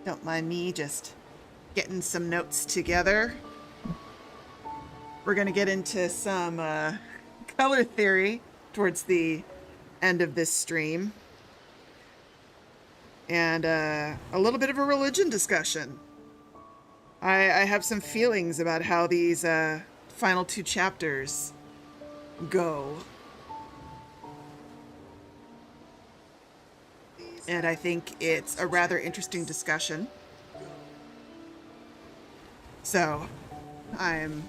Don't mind me just getting some notes together. We're going to get into some color theory towards the end of this stream. And a little bit of a religion discussion. I have some feelings about how these final 2 chapters go. And I think it's a rather interesting discussion. So, I'm...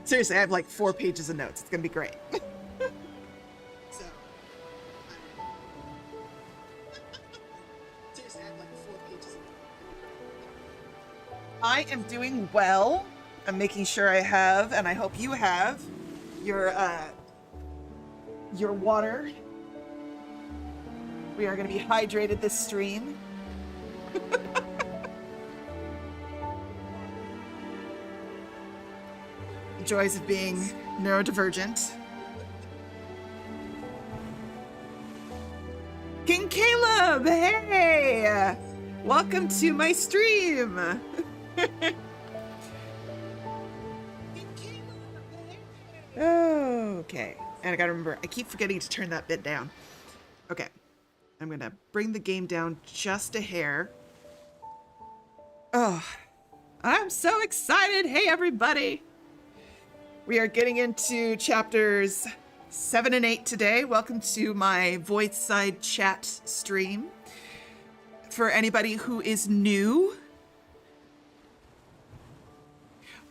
Seriously, I have like 4 pages of notes. It's gonna be great. I am doing well. I'm making sure I have, and I hope you have, your water. We are going to be hydrated this stream. The joys of being neurodivergent. King Caleb, hey! Welcome to my stream. Okay, and I gotta remember, I keep forgetting to turn that bit down. Okay, I'm gonna bring the game down just a hair. Oh, I'm so excited. Hey, everybody. We are getting into chapters 7 and 8 today. Welcome to my voice side chat stream. For anybody who is new.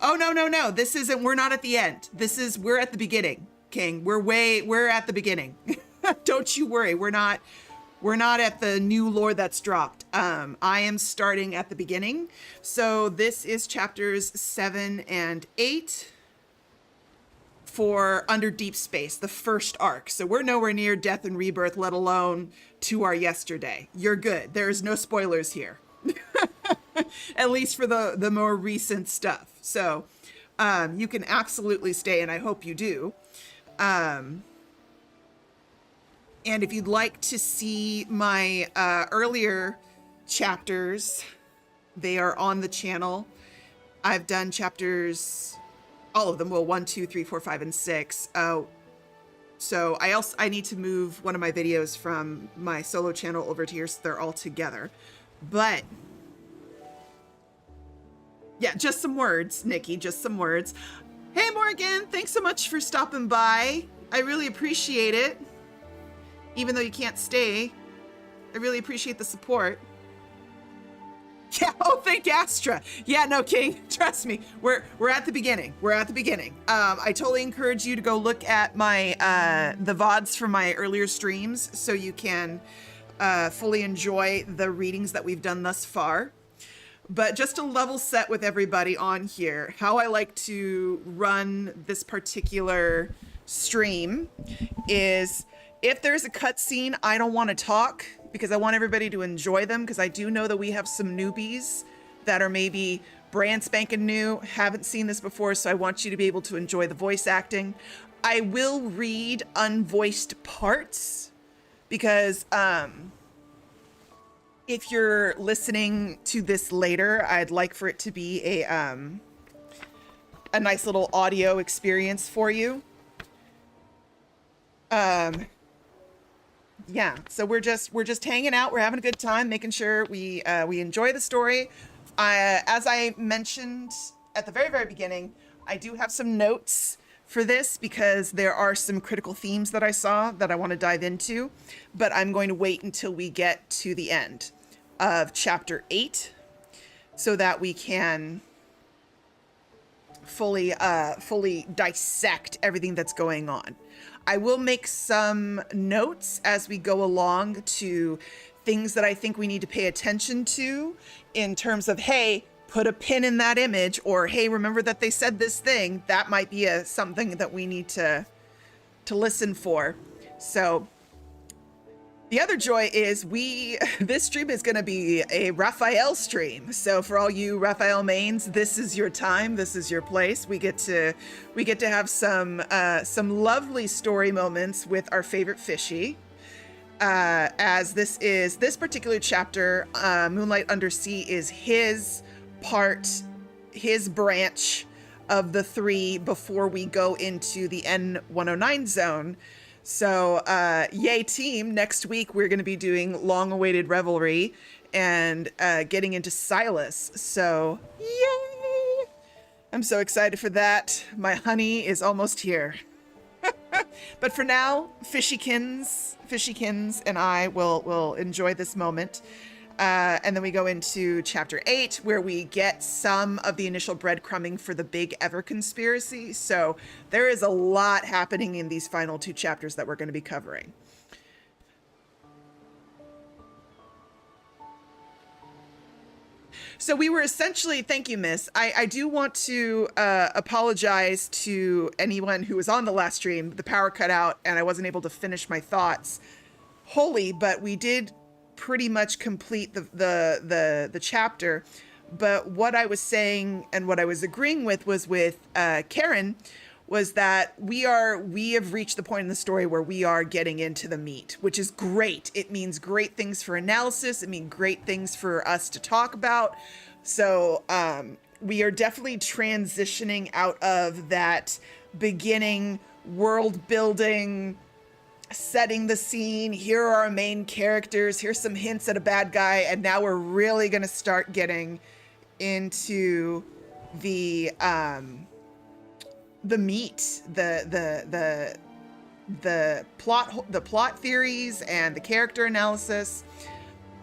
Oh, no. This isn't, we're not at the end. We're at the beginning, King. We're at the beginning. Don't you worry. We're not at the new lore that's dropped. I am starting at the beginning. So this is chapters 7 and 8 for Under Deep Space, the first arc. So we're nowhere near Death and Rebirth, let alone to our yesterday. You're good. There's no spoilers here. At least for the more recent stuff. So you can absolutely stay, and I hope you do. And if you'd like to see my earlier chapters, they are on the channel. I've done chapters, all of them, well, 1, 2, 3, 4, 5, and 6. So I need to move one of my videos from my solo channel over to here so they're all together. But yeah, just some words, Nikki, just some words. Hey, Morgan, thanks so much for stopping by. I really appreciate it. Even though you can't stay, I really appreciate the support. Yeah, oh, thank Astra. Yeah, no, King, trust me, we're at the beginning. We're at the beginning. I totally encourage you to go look at my the VODs from my earlier streams so you can fully enjoy the readings that we've done thus far. But just to level set with everybody on here, how I like to run this particular stream is if there's a cutscene, I don't want to talk because I want everybody to enjoy them, because I do know that we have some newbies that are maybe brand spanking new, haven't seen this before, so I want you to be able to enjoy the voice acting. I will read unvoiced parts because if you're listening to this later, I'd like for it to be a nice little audio experience for you. Yeah, so we're just hanging out. We're having a good time, making sure we enjoy the story. As I mentioned at the very, very beginning, I do have some notes for this because there are some critical themes that I saw that I want to dive into, but I'm going to wait until we get to the end of chapter 8 so that we can fully dissect everything that's going on. I will make some notes as we go along to things that I think we need to pay attention to in terms of, hey, put a pin in that image, or hey, remember that they said this thing. That might be something that we need to listen for. So the other joy is this stream is going to be a Rafayel stream. So for all you Rafayel mains, this is your time. This is your place. We get to have some lovely story moments with our favorite fishy. as this particular chapter, Moonlight Undersea is his branch of the 3 before we go into the N109 zone. So, yay team, next week we're going to be doing long-awaited Revelry and getting into Sylus. So, yay! I'm so excited for that. My honey is almost here. But for now, Fishykins and I will enjoy this moment. And then we go into chapter 8, where we get some of the initial breadcrumbing for the big Ever conspiracy. So there is a lot happening in these final 2 chapters that we're going to be covering. So we were essentially, thank you, Miss. I do want to apologize to anyone who was on the last stream. The power cut out and I wasn't able to finish my thoughts wholly, but we did pretty much complete the chapter. But what I was saying and what I was agreeing with was with Karen, was that we have reached the point in the story where we are getting into the meat, which is great. It means great things for analysis. It means great things for us to talk about. So we are definitely transitioning out of that beginning world building, setting the scene. Here are our main characters. Here's some hints at a bad guy. And now we're really going to start getting into the meat, the plot theories and the character analysis.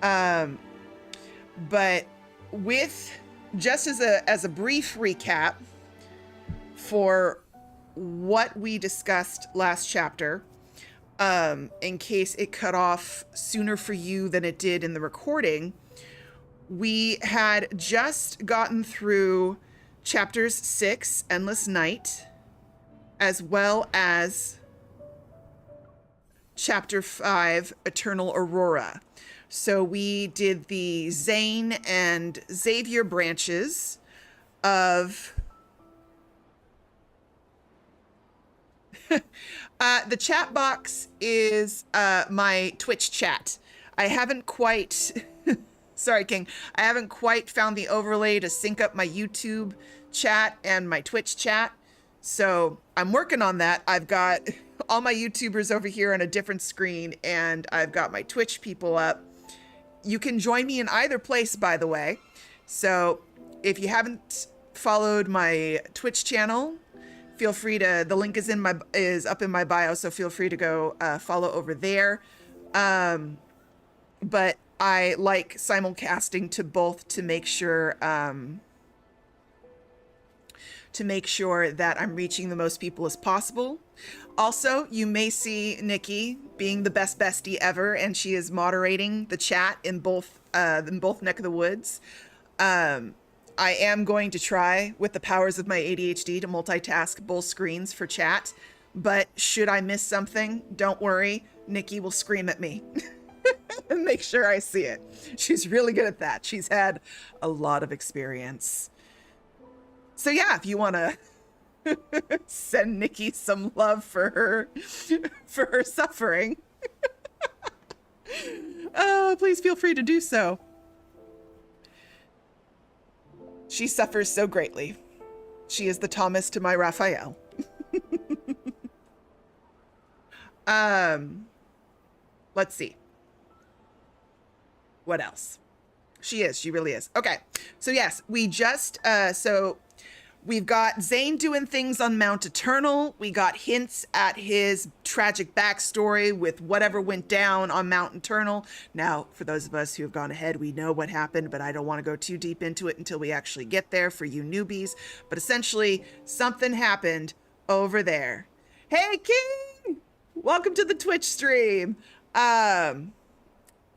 But with just as a brief recap for what we discussed last chapter, in case it cut off sooner for you than it did in the recording, we had just gotten through chapters 6, Endless Night, as well as chapter 5, Eternal Aurora. So we did the Zayne and Xavier branches of the chat box is my Twitch chat. I haven't quite sorry, King. I haven't quite found the overlay to sync up my YouTube chat and my Twitch chat. So I'm working on that. I've got all my YouTubers over here on a different screen, and I've got my Twitch people up. You can join me in either place, by the way. So if you haven't followed my Twitch channel, feel free to, the link is up in my bio, so feel free to go follow over there. But I like simulcasting to both to make sure that I'm reaching the most people as possible. Also, you may see Nikki being the best bestie ever, and she is moderating the chat in both neck of the woods. I am going to try with the powers of my ADHD to multitask both screens for chat, but should I miss something, don't worry, Nikki will scream at me and make sure I see it. She's really good at that. She's had a lot of experience. So yeah, if you want to send Nikki some love for her suffering, please feel free to do so. She suffers so greatly. She is the Thomas to my Raphael. Let's see. What else? She really is. Okay. So yes, we just, so we've got Zayne doing things on Mount Eternal. We got hints at his tragic backstory with whatever went down on Mount Eternal. Now, for those of us who have gone ahead, we know what happened, but I don't want to go too deep into it until we actually get there for you newbies. But essentially, something happened over there. Hey, King! Welcome to the Twitch stream.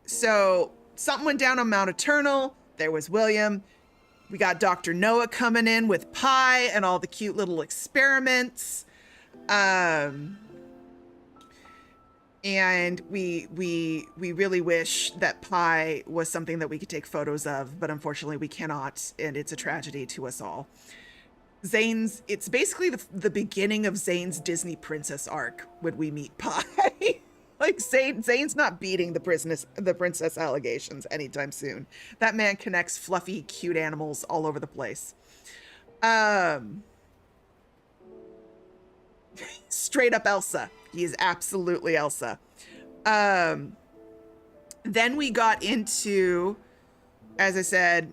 So something went down on Mount Eternal. There was William. We got Dr. Noah coming in with Pi and all the cute little experiments. And we really wish that Pi was something that we could take photos of, but unfortunately we cannot, and it's a tragedy to us all. It's basically the beginning of Zayne's Disney princess arc when we meet Pi. Like Zayne's not beating the princess allegations anytime soon. That man connects fluffy, cute animals all over the place. Straight up Elsa. He is absolutely Elsa. Then we got into, as I said,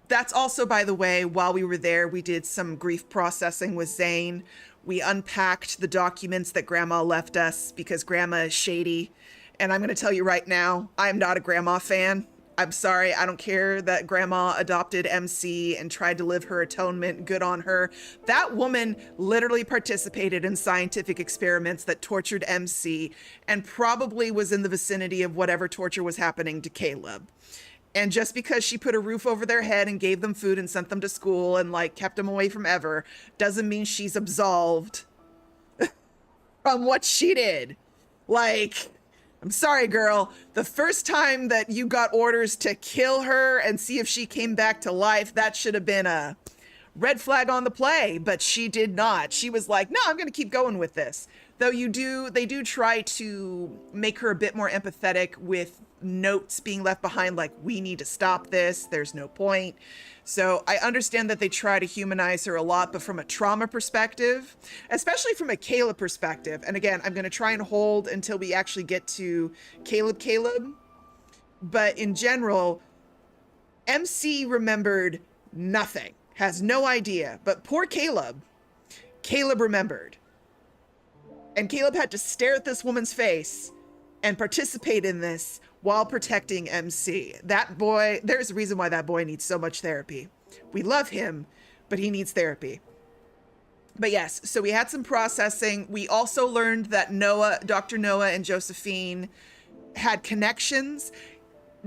that's also, by the way, while we were there, we did some grief processing with Zayne. We unpacked the documents that Grandma left us because Grandma is shady. And I'm going to tell you right now, I'm not a Grandma fan. I'm sorry. I don't care that Grandma adopted MC and tried to live her atonement. Good on her. That woman literally participated in scientific experiments that tortured MC and probably was in the vicinity of whatever torture was happening to Caleb. And just because she put a roof over their head and gave them food and sent them to school and like kept them away from Ever doesn't mean she's absolved from what she did. Like, I'm sorry, girl. The first time that you got orders to kill her and see if she came back to life, that should have been a red flag on the play, but she did not. She was like, no, I'm going to keep going with this. Though they do try to make her a bit more empathetic with notes being left behind, like, we need to stop this, there's no point. So I understand that they try to humanize her a lot, but from a trauma perspective, especially from a Caleb perspective, and again, I'm going to try and hold until we actually get to Caleb, but in general, MC remembered nothing, has no idea, but poor Caleb remembered. And Caleb had to stare at this woman's face and participate in this while protecting MC. That boy, there's a reason why that boy needs so much therapy. We love him, but he needs therapy. But yes, so we had some processing. We also learned that Dr. Noah and Josephine had connections.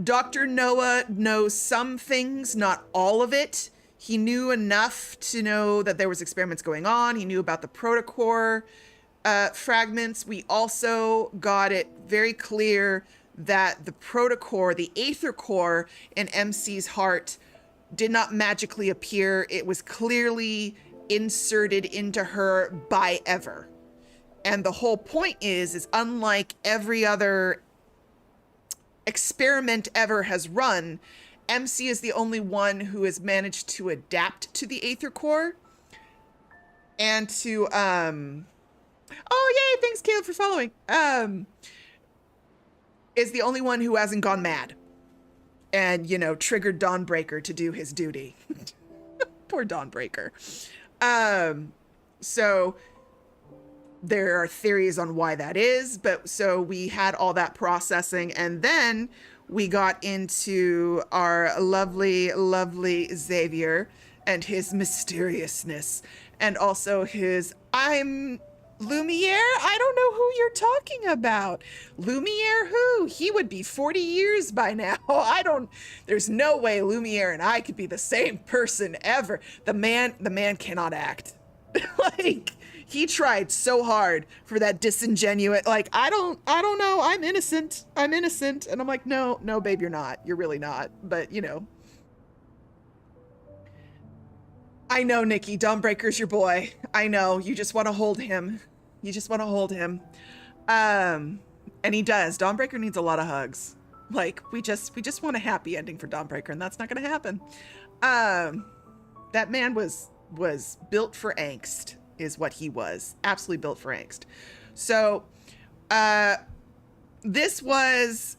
Dr. Noah knows some things, not all of it. He knew enough to know that there was experiments going on. He knew about the protocore fragments. We also got it very clear that the protocore, the aether core in MC's heart did not magically appear. It was clearly inserted into her by Ever. And the whole point is unlike every other experiment Ever has run, MC is the only one who has managed to adapt to the aether core and to oh, yay, thanks, Caleb, for following. Is the only one who hasn't gone mad and, you know, triggered Dawnbreaker to do his duty. Poor Dawnbreaker. So there are theories on why that is, but so we had all that processing, and then we got into our lovely, lovely Xavier and his mysteriousness, and also his, I'm Lumiere? I don't know who you're talking about. Lumiere who? He would be 40 years by now. There's no way Lumiere and I could be the same person ever. The man cannot act. Like, he tried so hard for that disingenuous, like, I don't know, I'm innocent. And I'm like, no, babe, you're not. You're really not. But, you know. I know, Nikki, Dawnbreaker's your boy. I know, you just want to hold him. And he does. Dawnbreaker needs a lot of hugs. Like, we just want a happy ending for Dawnbreaker, and that's not going to happen. That man was built for angst, is what he was. Absolutely built for angst. So, this was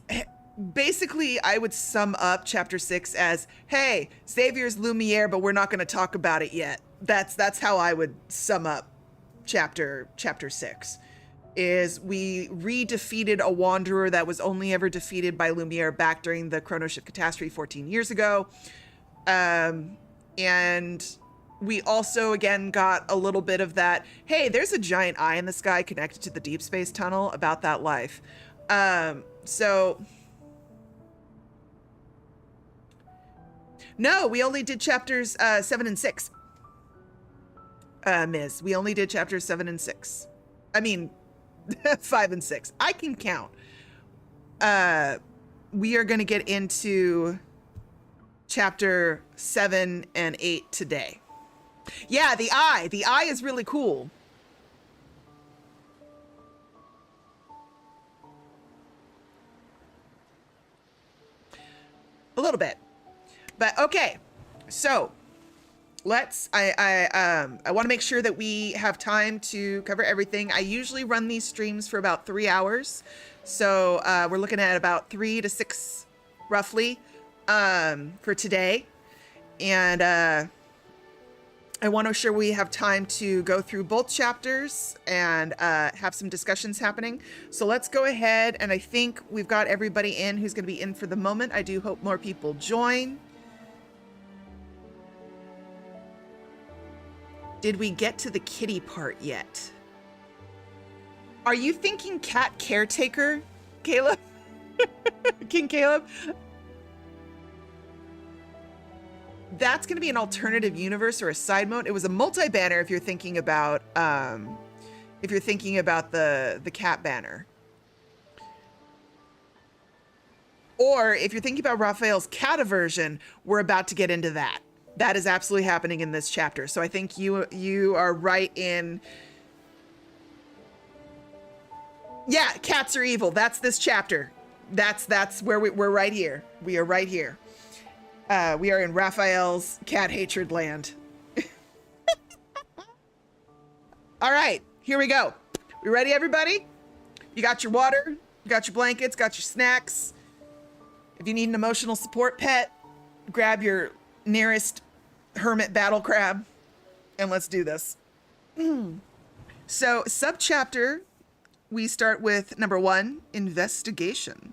basically, I would sum up chapter 6 as, hey, Xavier's Lumiere, but we're not going to talk about it yet. That's how I would sum up chapter 6. Is we re-defeated a wanderer that was only ever defeated by Lumiere back during the Chrono Shift catastrophe 14 years ago. And we also, again, got a little bit of that, hey, there's a giant eye in the sky connected to the deep space tunnel about that life. So... No, we only did chapters 7 and 6. Ms. We only did chapters 7 and 6. I mean, 5 and 6. I can count. We are going to get into chapter 7 and 8 today. Yeah, the eye. The eye is really cool. A little bit. But okay. So I want to make sure that we have time to cover everything. I usually run these streams for about 3 hours. So we're looking at about 3 to 6 roughly for today. And I want to ensure we have time to go through both chapters and have some discussions happening. So let's go ahead. And I think we've got everybody in who's going to be in for the moment. I do hope more people join. Did we get to the kitty part yet? Are you thinking cat caretaker, Caleb? King Caleb? That's going to be an alternative universe or a side mode. It was a multi-banner if you're thinking about the cat banner. Or if you're thinking about Rafayel's cat aversion, we're about to get into that. That is absolutely happening in this chapter. So I think you are right in. Yeah, cats are evil. That's this chapter. That's where we're right here. We are right here. We are in Rafayel's cat hatred land. All right, here we go. We ready, everybody? You got your water, you got your blankets, got your snacks. If you need an emotional support pet, grab your nearest hermit battle crab and let's do this. So subchapter, we start with number 1, investigation.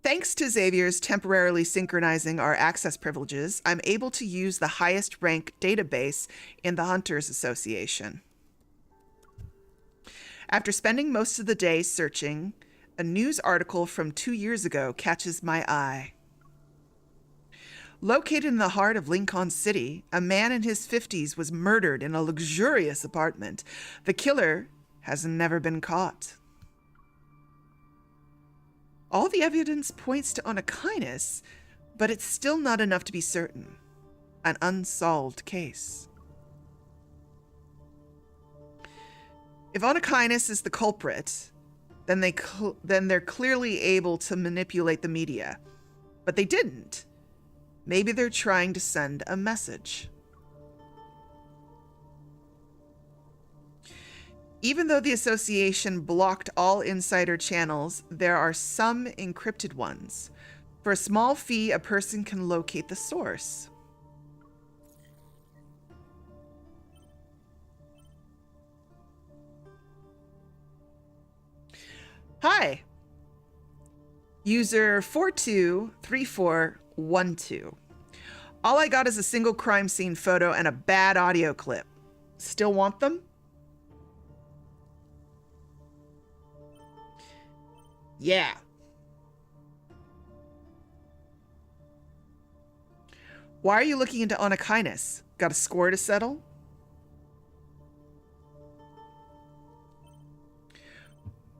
Thanks to Xavier's temporarily synchronizing our access privileges, I'm able to use the highest rank database in the Hunters Association. After spending most of the day searching, a news article from 2 years ago catches my eye. Located in the heart of Lincoln City, a man in his 50s was murdered in a luxurious apartment. The killer has never been caught. All the evidence points to Onakainis, but it's still not enough to be certain. An unsolved case. If Onakainis is the culprit, then they're clearly able to manipulate the media. But they didn't. Maybe they're trying to send a message. Even though the association blocked all insider channels, there are some encrypted ones. For a small fee, a person can locate the source. Hi. User 423412. All I got is a single crime scene photo and a bad audio clip. Still want them? Yeah. Why are you looking into Onakainis? Got a score to settle?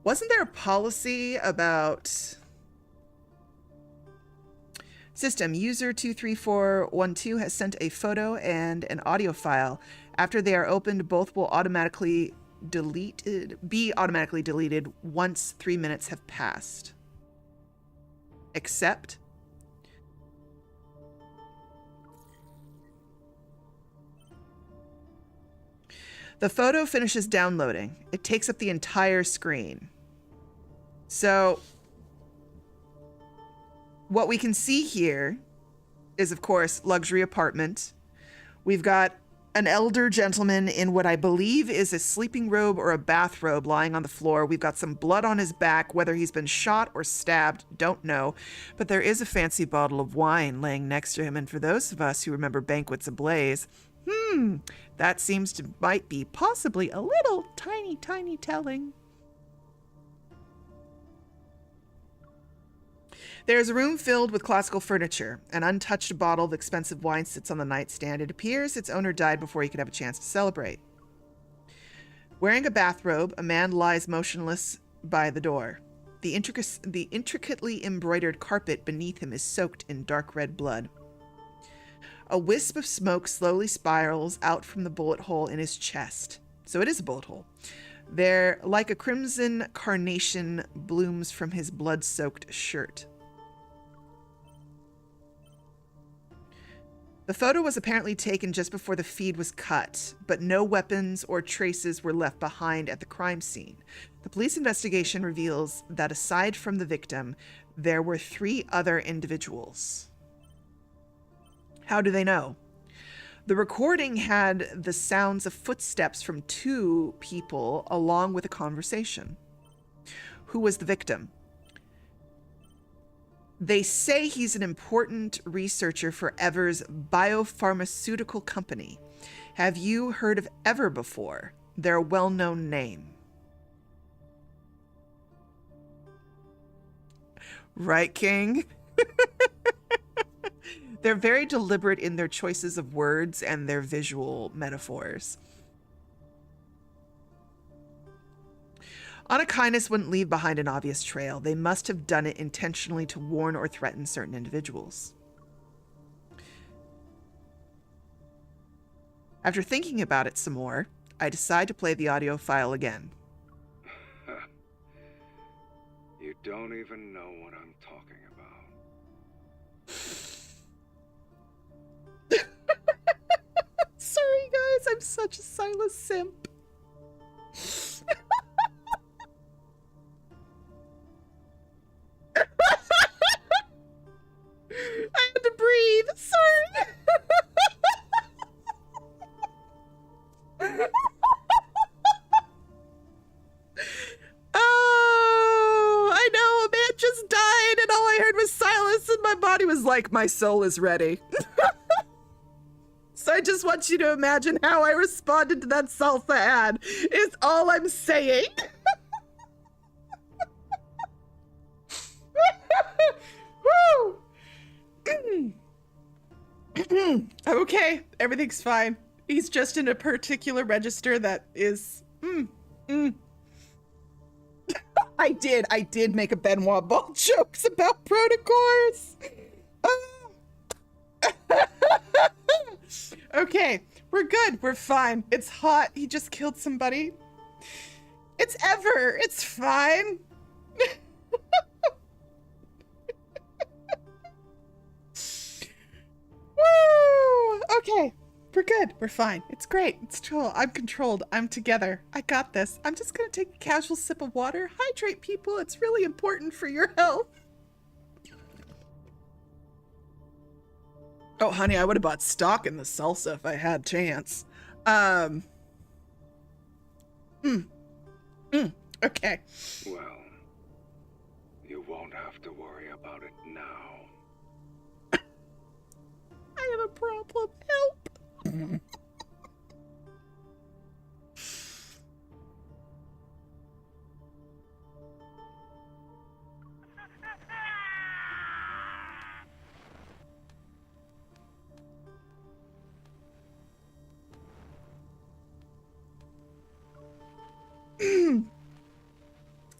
Wasn't there a policy about... System user 23412 has sent a photo and an audio file. After they are opened, both will be automatically deleted once 3 minutes have passed. Except the photo finishes downloading. It takes up the entire screen. So what we can see here is, of course, luxury apartment. We've got an elder gentleman in what I believe is a sleeping robe or a bathrobe lying on the floor. We've got some blood on his back. Whether he's been shot or stabbed, don't know. But there is a fancy bottle of wine laying next to him. And for those of us who remember Banquets Ablaze, that seems to might be possibly a little tiny telling. There is a room filled with classical furniture. An untouched bottle of expensive wine sits on the nightstand. It appears its owner died before he could have a chance to celebrate. Wearing a bathrobe, a man lies motionless by the door. The intricately embroidered carpet beneath him is soaked in dark red blood. A wisp of smoke slowly spirals out from the bullet hole in his chest. So it is a bullet hole. There, like a crimson carnation, blooms from his blood-soaked shirt. The photo was apparently taken just before the feed was cut, but no weapons or traces were left behind at the crime scene. The police investigation reveals that aside from the victim, there were 3 other individuals. How do they know? The recording had the sounds of footsteps from 2 people along with a conversation. Who was the victim? They say he's an important researcher for Ever's biopharmaceutical company. Have you heard of Ever before? They're a well-known name. Right, King? They're very deliberate in their choices of words and their visual metaphors. Honest kindness wouldn't leave behind an obvious trail. They must have done it intentionally to warn or threaten certain individuals. After thinking about it some more, I decide to play the audio file again. You don't even know what I'm talking about. Sorry, guys. I'm such a Sylus simp. I had to breathe. Sorry. Oh, I know. A man just died, and all I heard was Sylus, and my body was like, my soul is ready. So I just want you to imagine how I responded to that salsa ad, is all I'm saying. Woo! I'm okay. Everything's fine. He's just in a particular register that is... I did make a Benoit Ball jokes about protocors. Okay, we're good. We're fine. It's hot. He just killed somebody. It's Ever. It's fine. Woo! Okay, we're good. We're fine. It's great. It's chill. I'm controlled. I'm together. I got this. I'm just gonna take a casual sip of water. Hydrate, people. It's really important for your health. Oh, honey, I would have bought stock in the salsa if I had a chance. Okay. Well, you won't have to worry about it now. I have a problem. Help.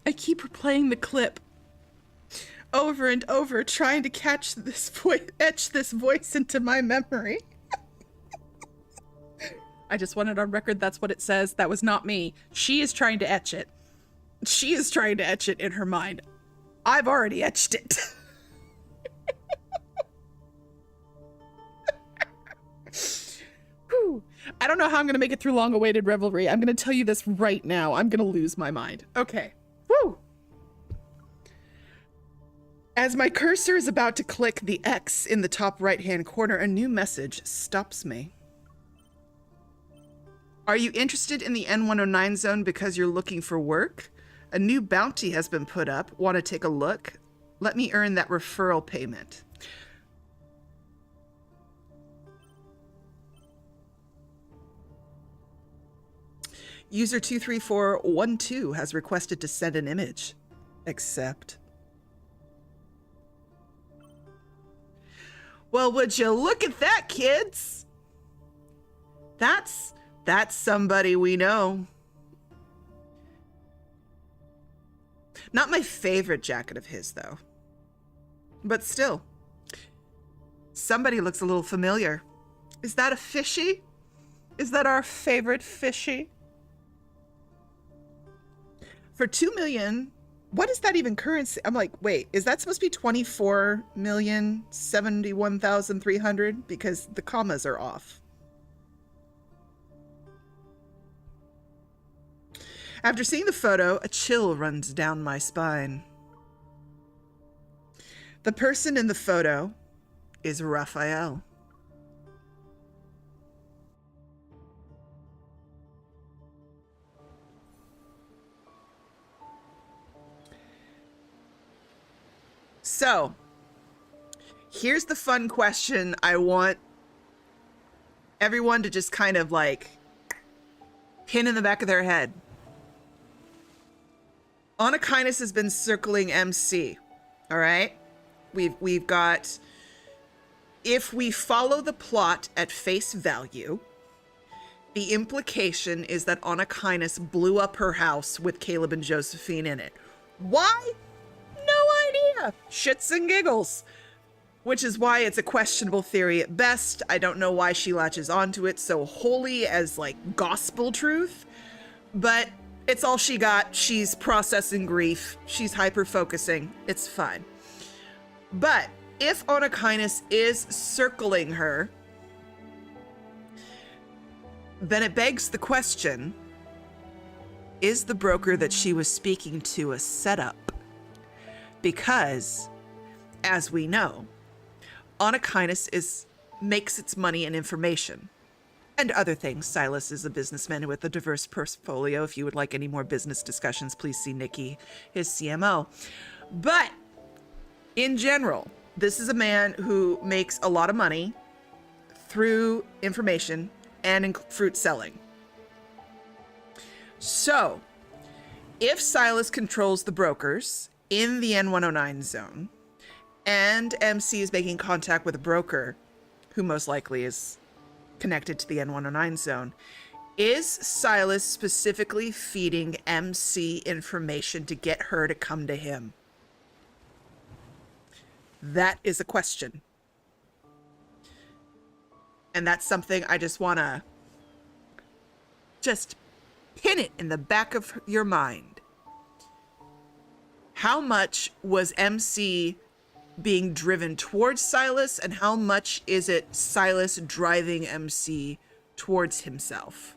I keep replaying the clip over and over, trying to catch this voice, etch this voice into my memory. I just want it on record. That's what it says. That was not me. She is trying to etch it. She is trying to etch it in her mind. I've already etched it. Whew. I don't know how I'm going to make it through long-awaited revelry. I'm going to tell you this right now. I'm going to lose my mind. Okay. Woo! As my cursor is about to click the X in the top right-hand corner, a new message stops me. Are you interested in the N109 zone because you're looking for work? A new bounty has been put up. Want to take a look? Let me earn that referral payment. User 23412 has requested to send an image. Accept. Well, would you look at that, kids? That's somebody we know. Not my favorite jacket of his, though. But still. Somebody looks a little familiar. Is that a fishy? Is that our favorite fishy? For 2 million, what is that even currency? I'm like, wait, is that supposed to be 24,071,300? Because the commas are off. After seeing the photo, a chill runs down my spine. The person in the photo is Rafayel. So, here's the fun question I want everyone to just kind of like pin in the back of their head. Onakainis has been circling MC, all right? We've got, if we follow the plot at face value, the implication is that Onakainis blew up her house with Caleb and Josephine in it. Why? No idea. Shits and giggles. Which is why it's a questionable theory at best. I don't know why she latches onto it so wholly as like gospel truth, but it's all she got. She's processing grief. She's hyper-focusing. It's fine. But if Onakainis is circling her, then it begs the question, is the broker that she was speaking to a setup? Because, as we know, Onakainis makes its money in information. And other things. Sylus is a businessman with a diverse portfolio. If you would like any more business discussions, please see Nikki, his CMO. But in general, this is a man who makes a lot of money through information and in fruit selling. So, if Sylus controls the brokers in the N109 zone, and MC is making contact with a broker who most likely is connected to the N109 zone, is Sylus specifically feeding MC information to get her to come to him? That is a question. And that's something I just want to just pin it in the back of your mind. How much was MC being driven towards Sylus, and how much is it Sylus driving MC towards himself?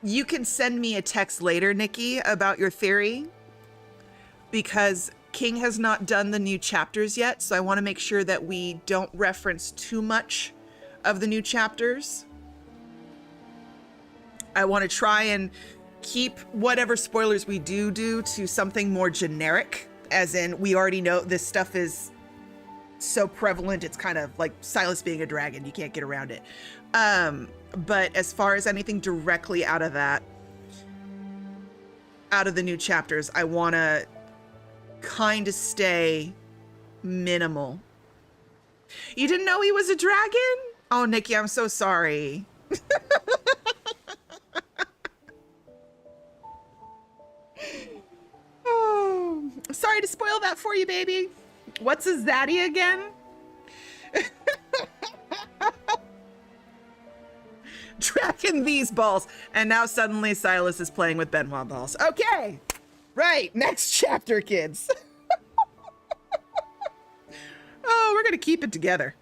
You can send me a text later, Nikki, about your theory, because King has not done the new chapters yet, so I want to make sure that we don't reference too much of the new chapters. I want to try and keep whatever spoilers we do to something more generic, as in we already know this stuff is so prevalent, it's kind of like Sylus being a dragon, you can't get around it. But as far as anything directly out of the new chapters, I want to kind of stay minimal. You didn't know he was a dragon? Oh, Nikki, I'm so sorry. Oh, sorry to spoil that for you, baby. What's a zaddy again? Dragging these balls. And now suddenly Sylus is playing with Benoit balls. Okay. Right. Next chapter, kids. Oh, we're going to keep it together.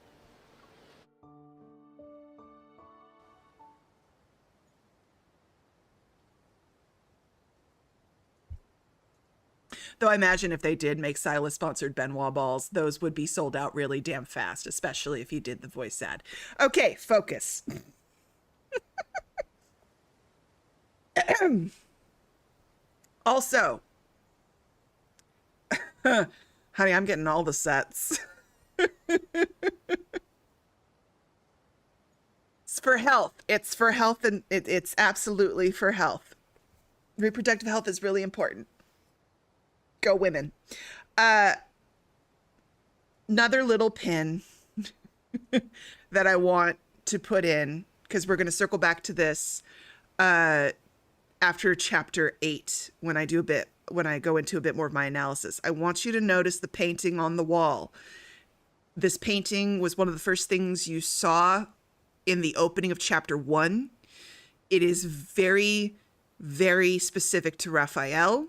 Though I imagine if they did make Sylus sponsored Benoit balls, those would be sold out really damn fast, especially if he did the voice ad. Okay, focus. Also, honey, I'm getting all the sets. It's for health. It's for health, and it's absolutely for health. Reproductive health is really important. Go women. Another little pin that I want to put in, because we're going to circle back to this after chapter 8 when I go into a bit more of my analysis. I want you to notice the painting on the wall. This painting was one of the first things you saw in the opening of chapter 1. It is very, very specific to Rafayel.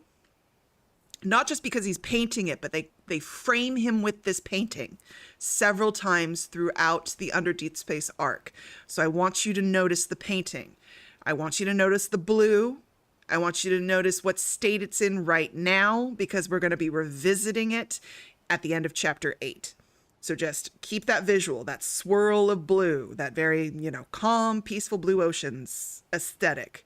Not just because he's painting it, but they frame him with this painting several times throughout the Under Deep Space arc. So I want you to notice the painting. I want you to notice the blue. I want you to notice what state it's in right now, because we're going to be revisiting it at the end of chapter 8. So just keep that visual, that swirl of blue, that very, calm, peaceful blue oceans aesthetic.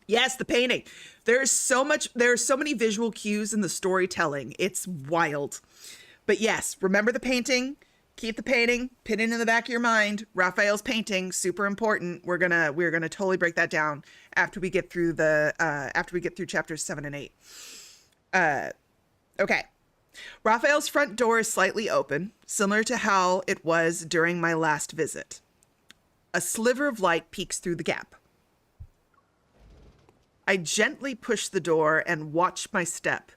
Yes, the painting. There's so many visual cues in the storytelling. It's wild. But yes, remember the painting. Keep the painting, pin it in the back of your mind. Raphael's painting, super important. We're gonna totally break that down after we get through chapters 7 and 8. Okay. Raphael's front door is slightly open, similar to how it was during my last visit. A sliver of light peeks through the gap. I gently push the door and watch my step.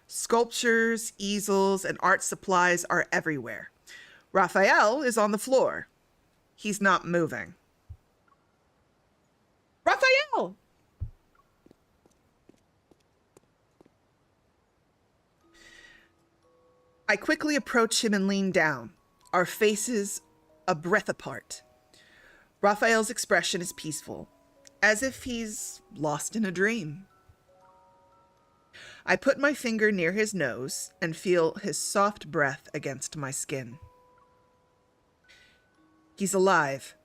Sculptures, easels, and art supplies are everywhere. Rafayel is on the floor. He's not moving. Rafayel! I quickly approach him and lean down, our faces a breath apart. Raphael's expression is peaceful, as if he's lost in a dream. I put my finger near his nose and feel his soft breath against my skin. He's alive.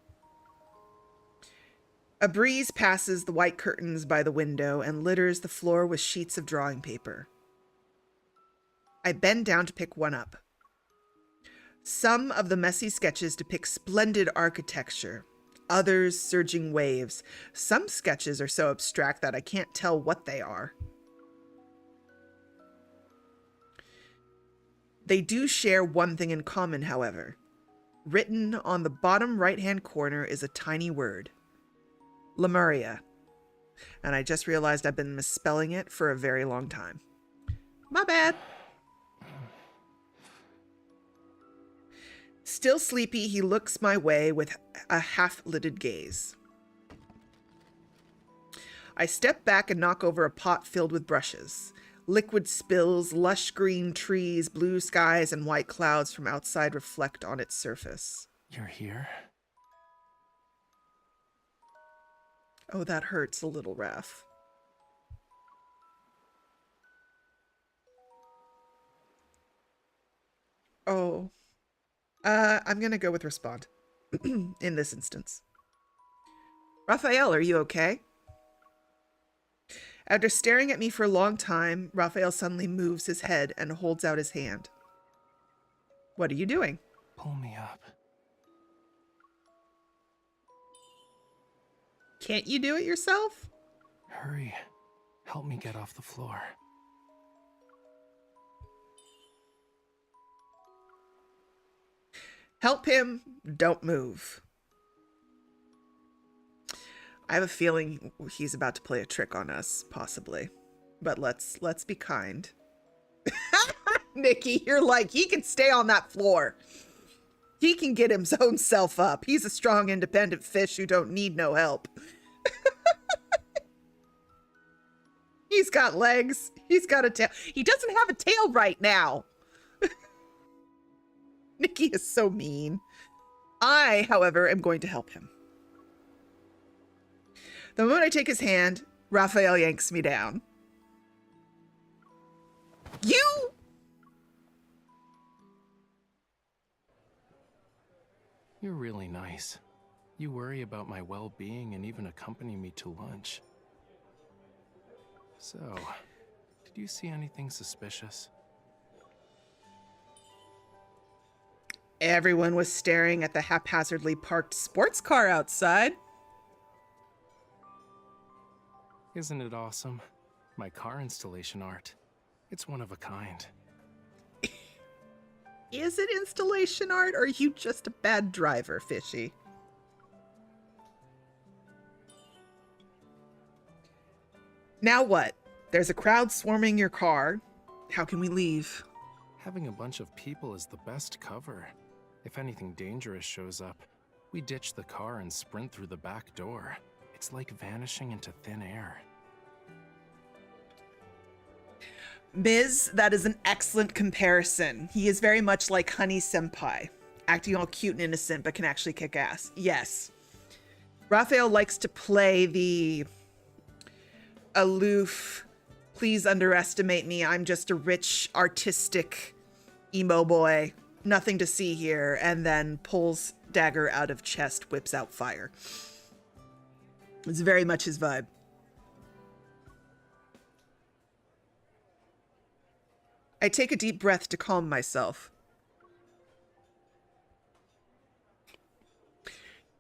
A breeze passes the white curtains by the window and litters the floor with sheets of drawing paper. I bend down to pick one up. Some of the messy sketches depict splendid architecture, others surging waves. Some sketches are so abstract that I can't tell what they are. They do share one thing in common, however. Written on the bottom right-hand corner is a tiny word. Lemuria. And I just realized I've been misspelling it for a very long time. My bad. Still sleepy, he looks my way with a half-lidded gaze. I step back and knock over a pot filled with brushes. Liquid spills, lush green trees, blue skies, and white clouds from outside reflect on its surface. You're here? Oh, that hurts a little, Raph. Oh. I'm gonna go with respond in this instance. Raphael, are you okay? After staring at me for a long time, Raphael suddenly moves his head and holds out his hand. What are you doing? Pull me up. Can't you do it yourself? Hurry. Help me get off the floor. Help him. Don't move. I have a feeling he's about to play a trick on us, possibly. But let's be kind. Nikki, you're like, he can stay on that floor. He can get his own self up. He's a strong, independent fish who don't need no help. He's got legs. He's got a tail. He doesn't have a tail right now. Nikki is so mean. I, however, am going to help him. The moment I take his hand, Raphael yanks me down. You! You're really nice. You worry about my well-being and even accompany me to lunch. So, did you see anything suspicious? Everyone was staring at the haphazardly parked sports car outside. Isn't it awesome? My car installation art. It's one of a kind. Is it installation art, or are you just a bad driver, Fishy? Now what? There's a crowd swarming your car. How can we leave? Having a bunch of people is the best cover. If anything dangerous shows up, we ditch the car and sprint through the back door. It's like vanishing into thin air. Ms., that is an excellent comparison. He is very much like Honey Senpai, acting all cute and innocent, but can actually kick ass. Yes. Rafayel likes to play the aloof, please underestimate me, I'm just a rich, artistic emo boy, nothing to see here, and then pulls dagger out of chest, whips out fire. It's very much his vibe. I take a deep breath to calm myself.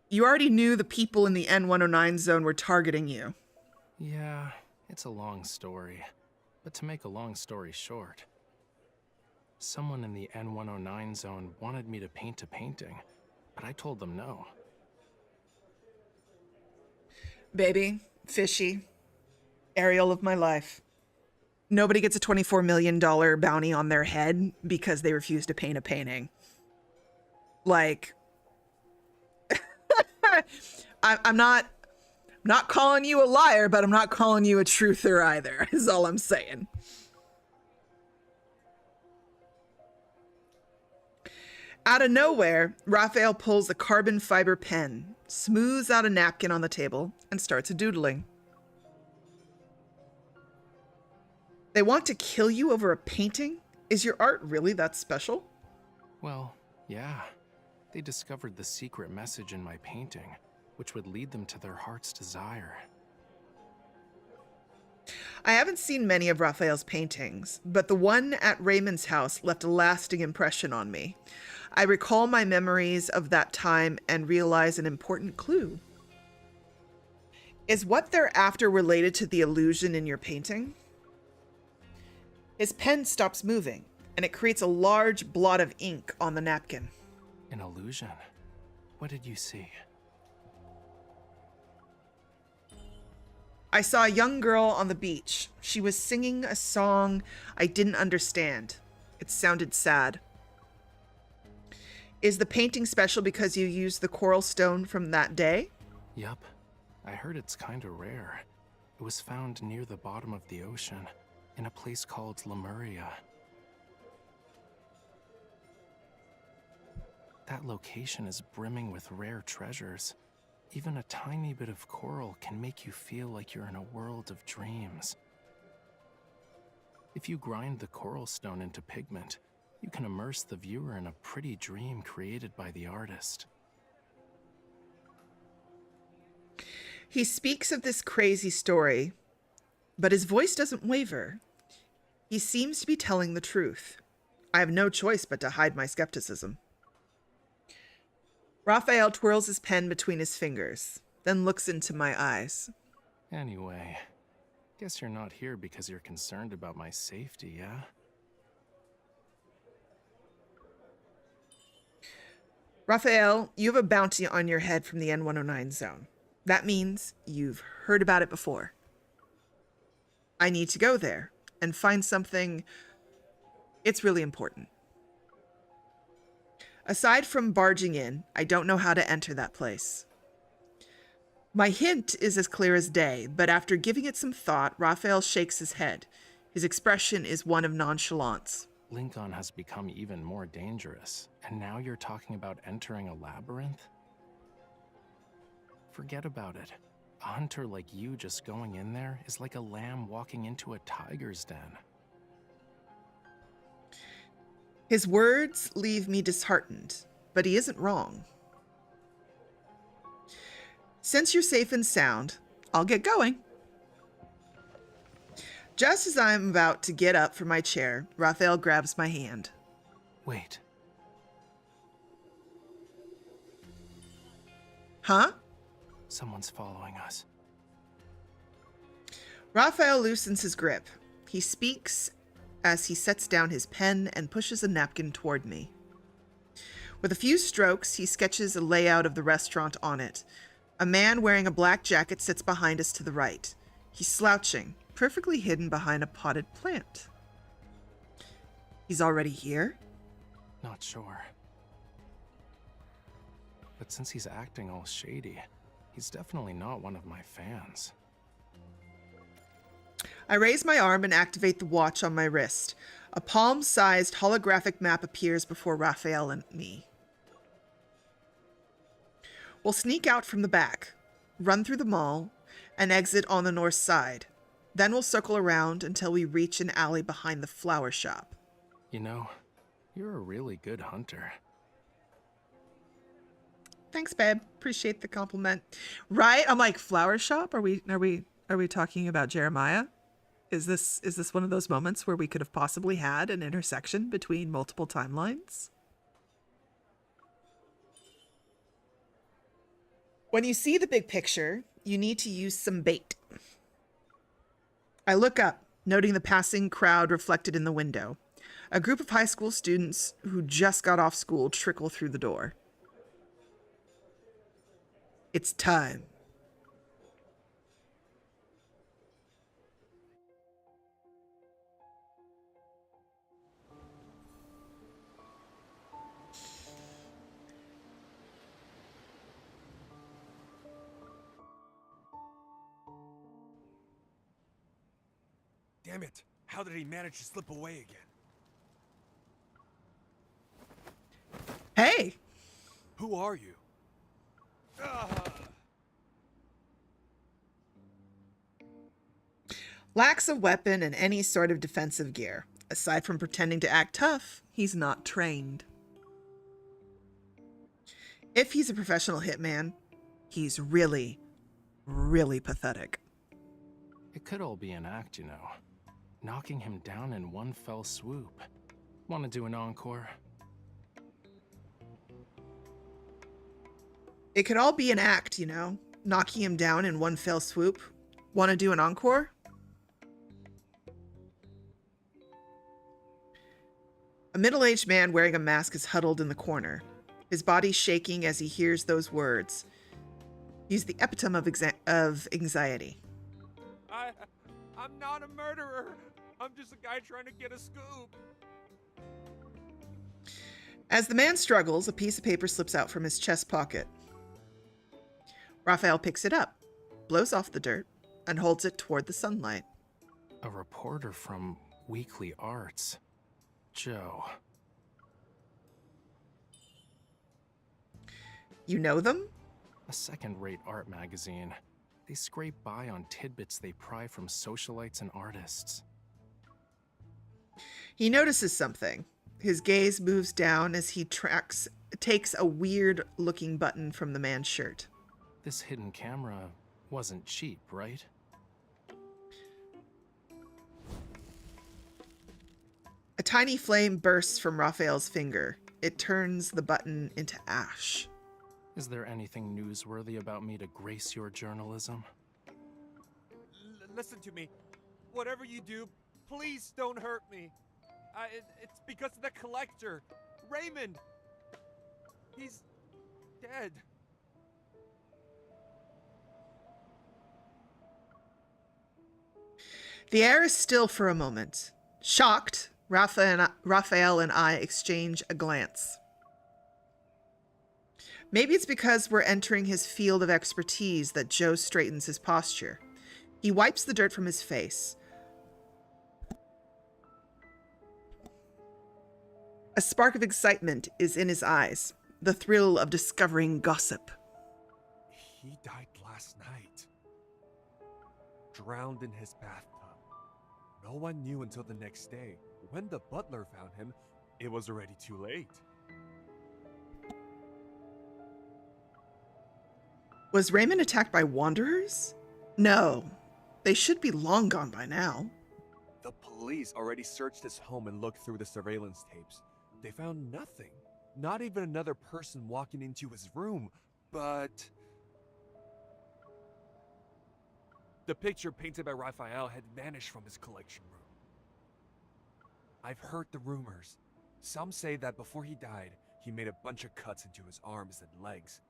You already knew the people in the N109 zone were targeting you. Yeah, it's a long story. But to make a long story short, someone in the N109 zone wanted me to paint a painting, but I told them no. Baby, fishy, Ariel of my life. Nobody gets a $24 million bounty on their head because they refuse to paint a painting. Like, I'm not calling you a liar, but I'm not calling you a truther either, is all I'm saying. Out of nowhere, Rafayel pulls a carbon fiber pen, smooths out a napkin on the table, and starts doodling. They want to kill you over a painting? Is your art really that special? Well, yeah. They discovered the secret message in my painting, which would lead them to their heart's desire. I haven't seen many of Raphael's paintings, but the one at Raymond's house left a lasting impression on me. I recall my memories of that time and realize an important clue. Is what they're after related to the illusion in your painting? His pen stops moving, and it creates a large blot of ink on the napkin. An illusion? What did you see? I saw a young girl on the beach. She was singing a song I didn't understand. It sounded sad. Is the painting special because you used the coral stone from that day? Yup. I heard it's kinda rare. It was found near the bottom of the ocean, in a place called Lemuria. That location is brimming with rare treasures. Even a tiny bit of coral can make you feel like you're in a world of dreams. If you grind the coral stone into pigment, you can immerse the viewer in a pretty dream created by the artist. He speaks of this crazy story, but his voice doesn't waver. He seems to be telling the truth. I have no choice but to hide my skepticism. Rafayel twirls his pen between his fingers, then looks into my eyes. Anyway, guess you're not here because you're concerned about my safety, yeah? Rafayel, you have a bounty on your head from the N109 zone. That means you've heard about it before. I need to go there and find something. It's really important. Aside from barging in, I don't know how to enter that place. My hint is as clear as day, but after giving it some thought, Rafayel shakes his head. His expression is one of nonchalance. Lincoln has become even more dangerous, and now you're talking about entering a labyrinth? Forget about it. A hunter like you just going in there is like a lamb walking into a tiger's den. His words leave me disheartened, but he isn't wrong. Since you're safe and sound, I'll get going. Just as I'm about to get up from my chair, Rafayel grabs my hand. Wait. Huh? Someone's following us. Rafayel loosens his grip. He speaks as he sets down his pen and pushes a napkin toward me. With a few strokes, he sketches a layout of the restaurant on it. A man wearing a black jacket sits behind us to the right. He's slouching, perfectly hidden behind a potted plant. He's already here? Not sure. But since he's acting all shady, he's definitely not one of my fans. I raise my arm and activate the watch on my wrist. A palm-sized holographic map appears before Rafayel and me. We'll sneak out from the back, run through the mall, and exit on the north side. Then we'll circle around until we reach an alley behind the flower shop. You know, you're a really good hunter. Thanks, babe. Appreciate the compliment. Right? I'm like, flower shop? Are we talking about Jeremiah? Is this one of those moments where we could have possibly had an intersection between multiple timelines? When you see the big picture, you need to use some bait. I look up, noting the passing crowd reflected in the window. A group of high school students who just got off school trickle through the door. It's time. Damn it! How did he manage to slip away again? Hey! Who are you? Lacks a weapon and any sort of defensive gear. Aside from pretending to act tough, he's not trained. If he's a professional hitman, he's really, really pathetic. It could all be an act, you know. Knocking him down in one fell swoop. Want to do an encore? It could all be an act, you know. Knocking him down in one fell swoop. Want to do an encore? A middle-aged man wearing a mask is huddled in the corner, his body shaking as he hears those words. He's the epitome of anxiety. I'm not a murderer. I'm just a guy trying to get a scoop. As the man struggles, a piece of paper slips out from his chest pocket. Rafayel picks it up, blows off the dirt, and holds it toward the sunlight. A reporter from Weekly Arts. Joe. You know them? A second-rate art magazine. They scrape by on tidbits they pry from socialites and artists. He notices something. His gaze moves down as he takes a weird-looking button from the man's shirt. This hidden camera wasn't cheap, right? A tiny flame bursts from Raphael's finger. It turns the button into ash. Is there anything newsworthy about me to grace your journalism? Listen to me. Whatever you do, please don't hurt me. It's because of the collector, Raymond. He's dead. The air is still for a moment. Shocked, Rafayel and I exchange a glance. Maybe it's because we're entering his field of expertise that Joe straightens his posture. He wipes the dirt from his face. A spark of excitement is in his eyes, the thrill of discovering gossip. He died last night. Drowned in his bathtub. No one knew until the next day. When the butler found him, it was already too late. Was Raymond attacked by wanderers? No. They should be long gone by now. The police already searched his home and looked through the surveillance tapes. They found nothing. Not even another person walking into his room, but... the picture painted by Raphael had vanished from his collection room. I've heard the rumors. Some say that before he died, he made a bunch of cuts into his arms and legs.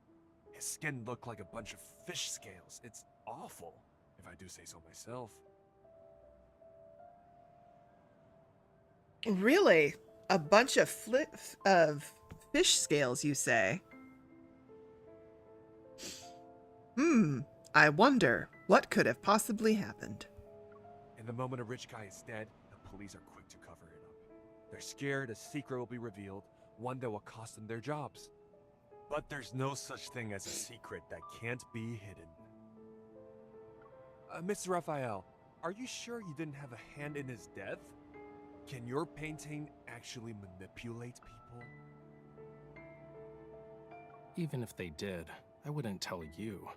His skin looked like a bunch of fish scales. It's awful, if I do say so myself. Really? A bunch of fish scales, you say? I wonder what could have possibly happened. And the moment a rich guy is dead, the police are quick to cover it up. They're scared a secret will be revealed, one that will cost them their jobs. But there's no such thing as a secret that can't be hidden. Mr. Raphael, are you sure you didn't have a hand in his death? Can your painting actually manipulate people? Even if they did, I wouldn't tell you.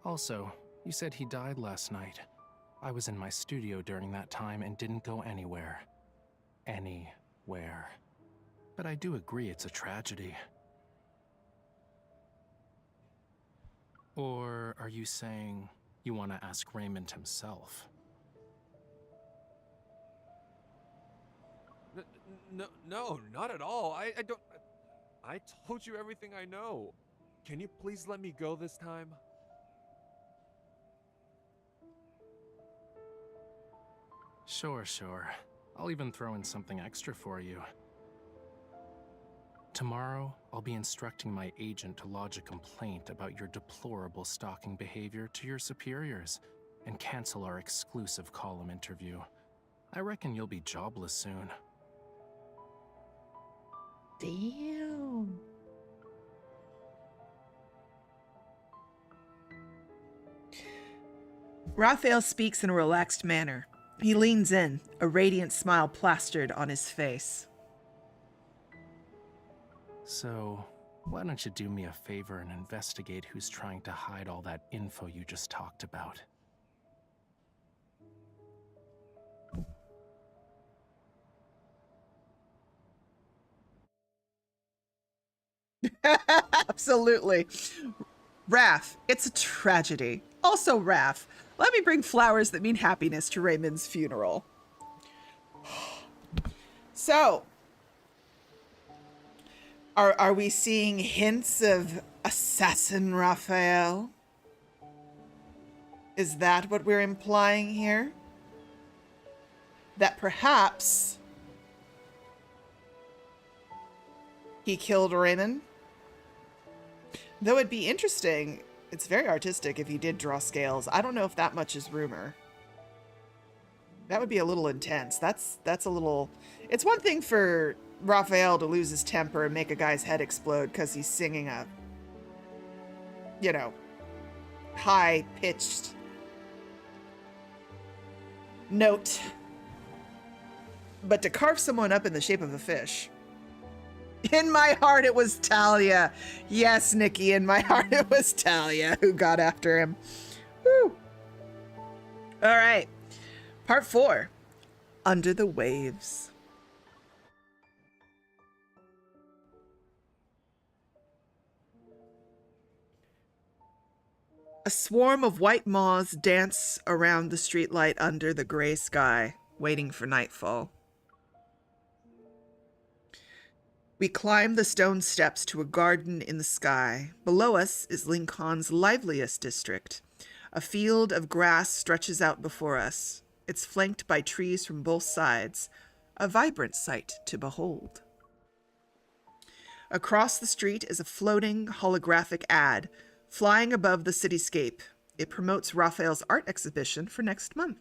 Also, you said he died last night. I was in my studio during that time and didn't go anywhere. Anywhere. But I do agree it's a tragedy. Or are you saying you want to ask Raymond himself? No, not at all. I don't... I told you everything I know. Can you please let me go this time? Sure. I'll even throw in something extra for you. Tomorrow, I'll be instructing my agent to lodge a complaint about your deplorable stalking behavior to your superiors and cancel our exclusive column interview. I reckon you'll be jobless soon. Damn. Raphael speaks in a relaxed manner. He leans in, a radiant smile plastered on his face. So, why don't you do me a favor and investigate who's trying to hide all that info you just talked about? Absolutely. Raph, it's a tragedy. Also, Raph, let me bring flowers that mean happiness to Raymond's funeral. So, are we seeing hints of assassin Raphael? Is that what we're implying here? That perhaps he killed Raymond? Though it'd be interesting, it's very artistic if he did draw scales. I don't know if that much is rumor. That would be a little intense. That's a little... It's one thing for Raphael to lose his temper and make a guy's head explode because he's singing a, you know, high-pitched note. But to carve someone up in the shape of a fish... In my heart, it was Talia. Yes, Nikki, in my heart, it was Talia who got after him. Woo. All right. Part 4. Under the Waves. A swarm of white moths dance around the streetlight under the gray sky, waiting for nightfall. We climb the stone steps to a garden in the sky. Below us is Lincoln's liveliest district. A field of grass stretches out before us. It's flanked by trees from both sides, a vibrant sight to behold. Across the street is a floating holographic ad, flying above the cityscape. It promotes Raphael's art exhibition for next month.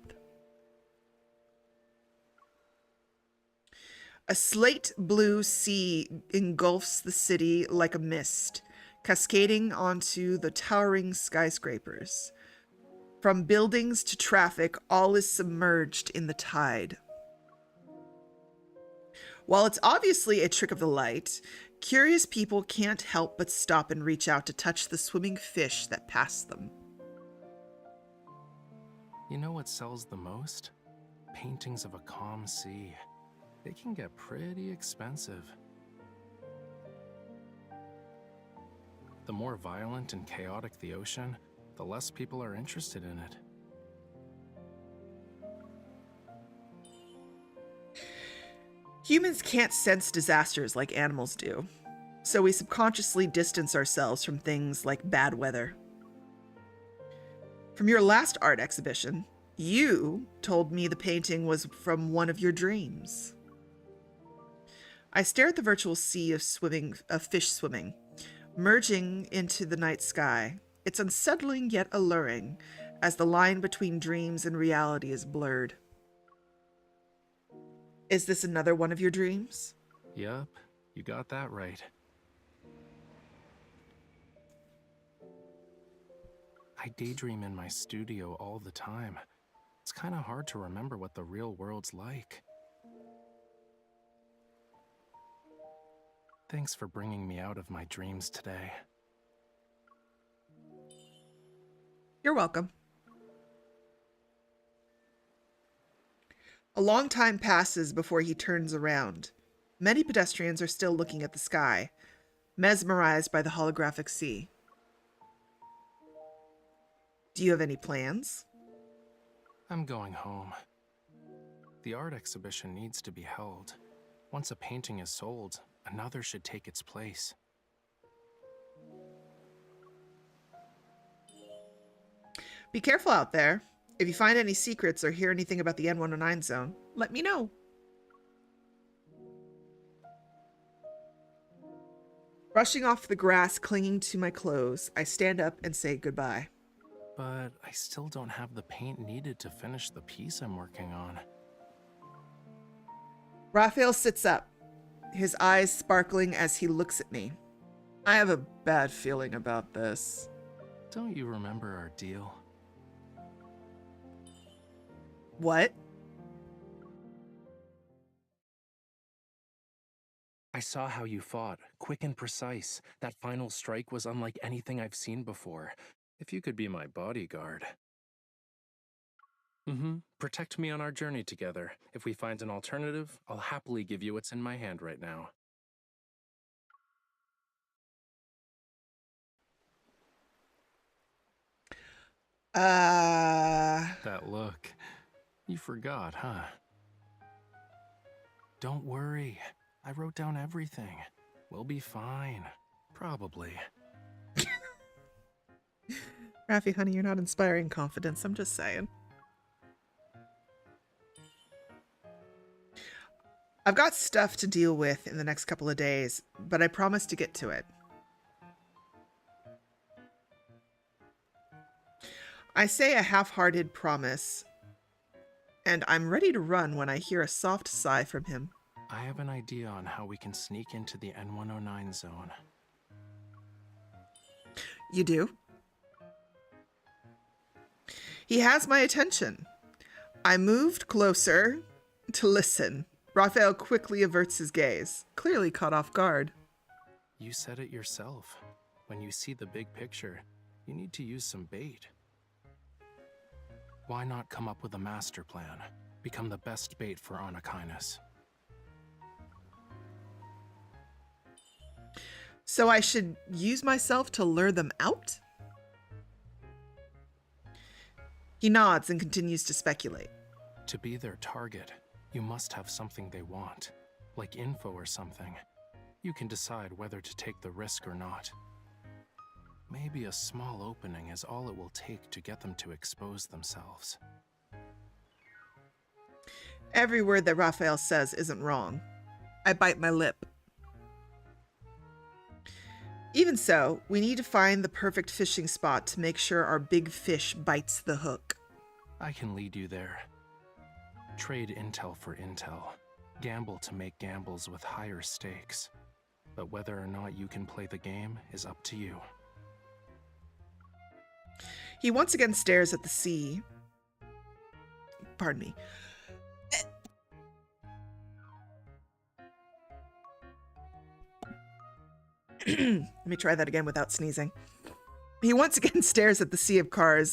A slate blue sea engulfs the city like a mist, cascading onto the towering skyscrapers. From buildings to traffic, all is submerged in the tide. While it's obviously a trick of the light, curious people can't help but stop and reach out to touch the swimming fish that pass them. You know what sells the most? Paintings of a calm sea. They can get pretty expensive. The more violent and chaotic the ocean, the less people are interested in it. Humans can't sense disasters like animals do, so we subconsciously distance ourselves from things like bad weather. From your last art exhibition, you told me the painting was from one of your dreams. I stare at the virtual sea of fish swimming, merging into the night sky. It's unsettling yet alluring, as the line between dreams and reality is blurred. Is this another one of your dreams? Yup, you got that right. I daydream in my studio all the time. It's kind of hard to remember what the real world's like. Thanks for bringing me out of my dreams today. You're welcome. A long time passes before he turns around. Many pedestrians are still looking at the sky, mesmerized by the holographic sea. Do you have any plans? I'm going home. The art exhibition needs to be held. Once a painting is sold, another should take its place. Be careful out there. If you find any secrets or hear anything about the N109 zone, let me know. Brushing off the grass clinging to my clothes, I stand up and say goodbye. But I still don't have the paint needed to finish the piece I'm working on. Raphael sits up, his eyes sparkling as he looks at me. I have a bad feeling about this. Don't you remember our deal? What? I saw how you fought, quick and precise. That final strike was unlike anything I've seen before. If you could be my bodyguard. Protect me on our journey together. If we find an alternative, I'll happily give you what's in my hand right now. That look. You forgot, huh? Don't worry. I wrote down everything. We'll be fine. Probably. Rafi, honey, you're not inspiring confidence. I'm just saying. I've got stuff to deal with in the next couple of days, but I promise to get to it. I say a half-hearted promise, and I'm ready to run when I hear a soft sigh from him. I have an idea on how we can sneak into the N109 zone. You do? He has my attention. I moved closer to listen. Raphael quickly averts his gaze, clearly caught off guard. You said it yourself. When you see the big picture, you need to use some bait. Why not come up with a master plan? Become the best bait for Anakinus. So I should use myself to lure them out? He nods and continues to speculate. To be their target, you must have something they want, like info or something. You can decide whether to take the risk or not. Maybe a small opening is all it will take to get them to expose themselves. Every word that Raphael says isn't wrong. I bite my lip. Even so, we need to find the perfect fishing spot to make sure our big fish bites the hook. I can lead you there. Trade intel for intel. Gamble to make gambles with higher stakes. But whether or not you can play the game is up to you. He once again stares at the sea. Pardon me. Let me try that again without sneezing. He once again stares at the sea of car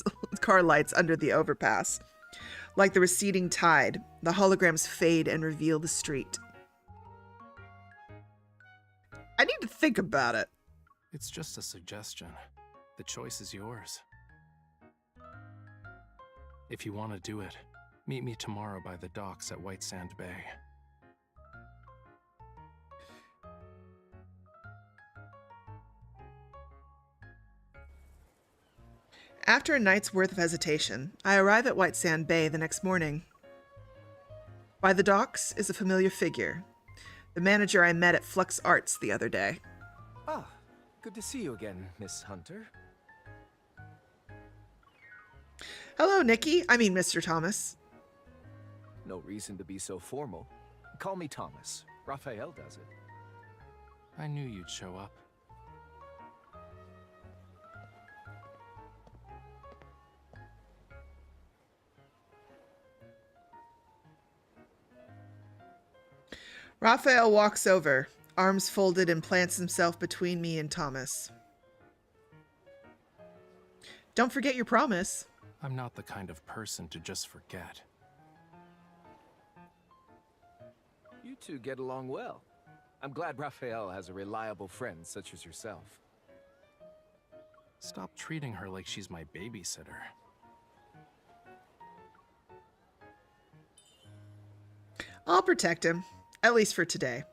lights under the overpass. Like the receding tide, the holograms fade and reveal the street. I need to think about it. It's just a suggestion. The choice is yours. If you want to do it, meet me tomorrow by the docks at White Sand Bay. After a night's worth of hesitation, I arrive at White Sand Bay the next morning. By the docks is a familiar figure. The manager I met at Flux Arts the other day. Ah, good to see you again, Miss Hunter. Hello, Nikki. I mean, Mr. Thomas. No reason to be so formal. Call me Thomas. Raphael does it. I knew you'd show up. Raphael walks over, arms folded, and plants himself between me and Thomas. Don't forget your promise. I'm not the kind of person to just forget. You two get along well. I'm glad Raphael has a reliable friend such as yourself. Stop treating her like she's my babysitter. I'll protect him, at least for today.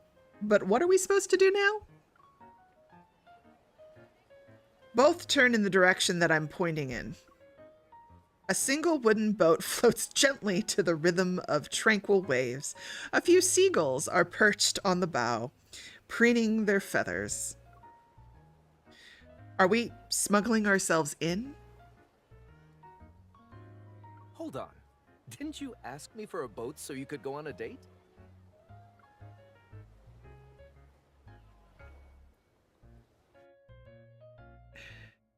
But what are we supposed to do now? Both turn in the direction that I'm pointing in. A single wooden boat floats gently to the rhythm of tranquil waves. A few seagulls are perched on the bow, preening their feathers. Are we smuggling ourselves in? Hold on. Didn't you ask me for a boat so you could go on a date?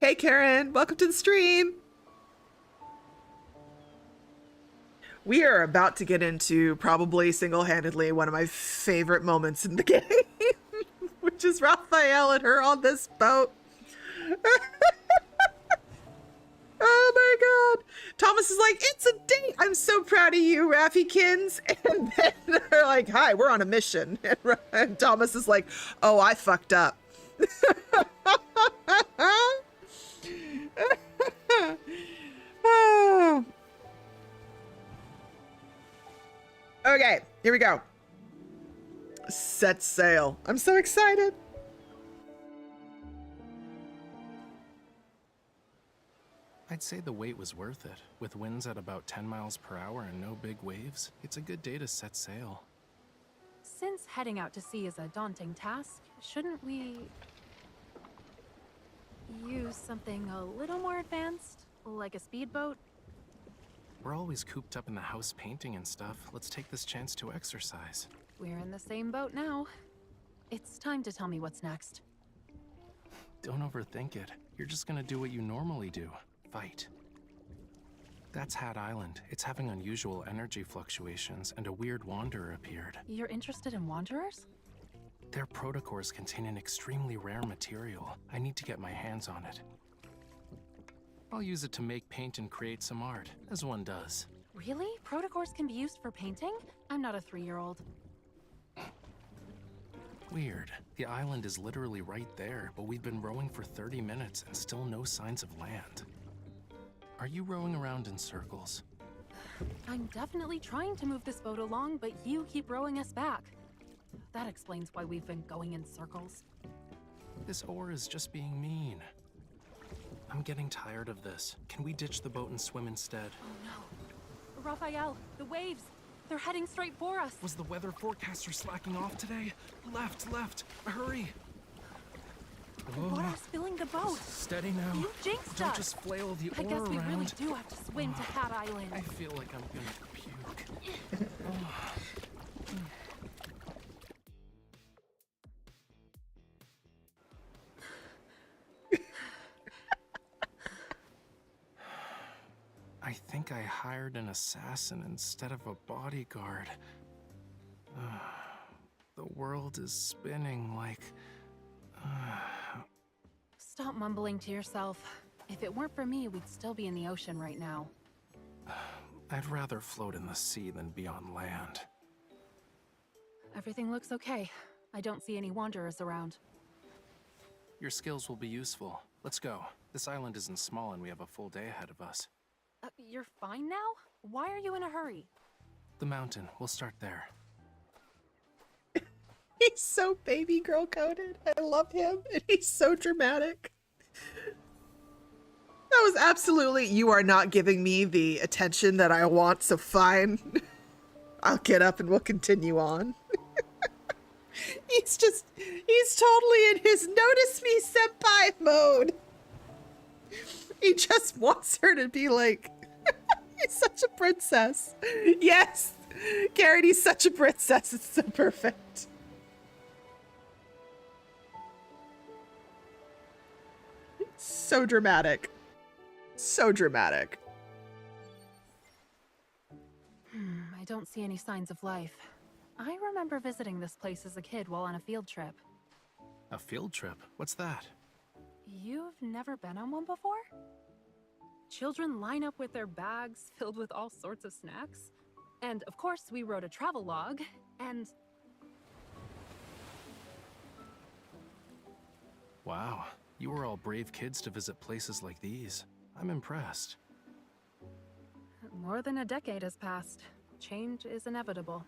Hey Karen, welcome to the stream. We are about to get into probably single-handedly one of my favorite moments in the game, which is Raphael and her on this boat. Oh my god. Thomas is like, it's a date. I'm so proud of you, Raffykins. And then they're like, hi, we're on a mission. And Thomas is like, oh, I fucked up. Oh. Okay, here we go. Set sail. I'm so excited. I'd say the wait was worth it. With winds at about 10 miles per hour and no big waves, it's a good day to set sail. Since heading out to sea is a daunting task, shouldn't we use something a little more advanced? Like a speedboat? We're always cooped up in the house painting and stuff. Let's take this chance to exercise. We're in the same boat now. It's time to tell me what's next. Don't overthink it. You're just gonna do what you normally do. Fight. That's Hat Island. It's having unusual energy fluctuations, and a weird wanderer appeared. You're interested in wanderers? Their protocores contain an extremely rare material. I need to get my hands on it. I'll use it to make paint and create some art, as one does. Really? Protocores can be used for painting? I'm not a 3-year-old. Weird. The island is literally right there, but we've been rowing for 30 minutes and still no signs of land. Are you rowing around in circles? I'm definitely trying to move this boat along, but you keep rowing us back. That explains why we've been going in circles. This oar is just being mean. I'm getting tired of this. Can we ditch the boat and swim instead? Oh no. Raphael, the waves! They're heading straight for us! Was the weather forecaster slacking off today? Left, hurry! What are spilling the boat? Steady now. You jinxed Don't us! just flail the I oar guess we around. really do have to swim to Hat Island. I feel like I'm gonna puke. I think I hired an assassin instead of a bodyguard. The world is spinning like... Stop mumbling to yourself. If it weren't for me, we'd still be in the ocean right now. I'd rather float in the sea than be on land. Everything looks okay. I don't see any wanderers around. Your skills will be useful. Let's go. This island isn't small and we have a full day ahead of us. You're fine now? Why are you in a hurry? The mountain. We'll start there. He's so baby girl coded. I love him. And he's so dramatic. That was absolutely, you are not giving me the attention that I want, so fine. I'll get up and we'll continue on. He's totally in his notice me senpai mode. He just wants her to be like, he's such a princess. Yes, Garrett, he's such a princess. It's so perfect. So dramatic. So dramatic. I don't see any signs of life. I remember visiting this place as a kid while on a field trip. A field trip? What's that? You've never been on one before? Children line up with their bags filled with all sorts of snacks. And of course, we wrote a travel log, and... Wow, you were all brave kids to visit places like these. I'm impressed. More than a decade has passed. Change is inevitable.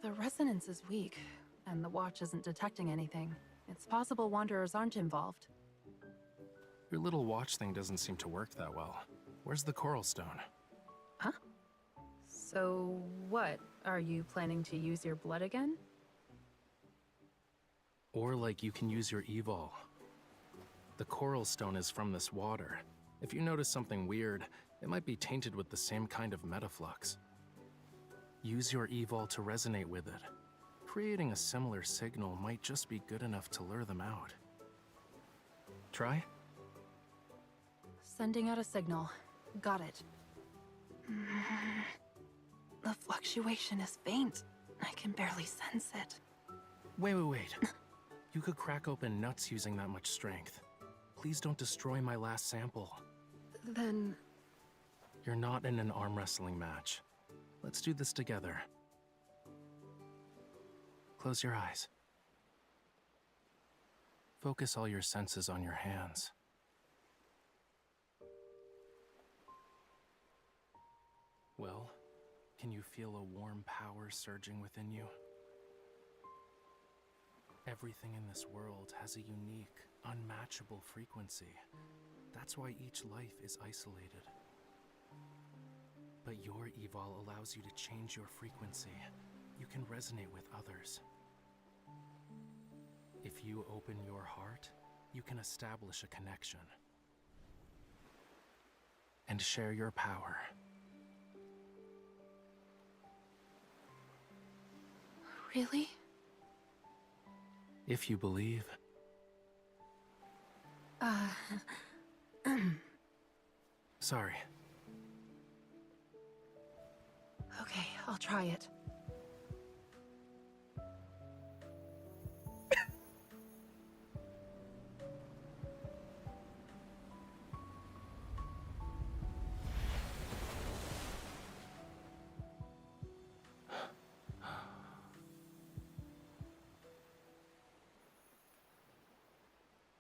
The resonance is weak, and the watch isn't detecting anything. It's possible wanderers aren't involved. Your little watch thing doesn't seem to work that well. Where's the coral stone? Huh? So what? Are you planning to use your blood again? Or like you can use your evol. The coral stone is from this water. If you notice something weird, it might be tainted with the same kind of metaflux. Use your evol to resonate with it. Creating a similar signal might just be good enough to lure them out. Try? Sending out a signal. Got it. The fluctuation is faint. I can barely sense it. Wait. You could crack open nuts using that much strength. Please don't destroy my last sample. Then... You're not in an arm wrestling match. Let's do this together. Close your eyes. Focus all your senses on your hands. Well, can you feel a warm power surging within you? Everything in this world has a unique, unmatchable frequency. That's why each life is isolated. But your evol allows you to change your frequency. You can resonate with others. If you open your heart, you can establish a connection. And share your power. Really? If you believe. Sorry. Okay, I'll try it.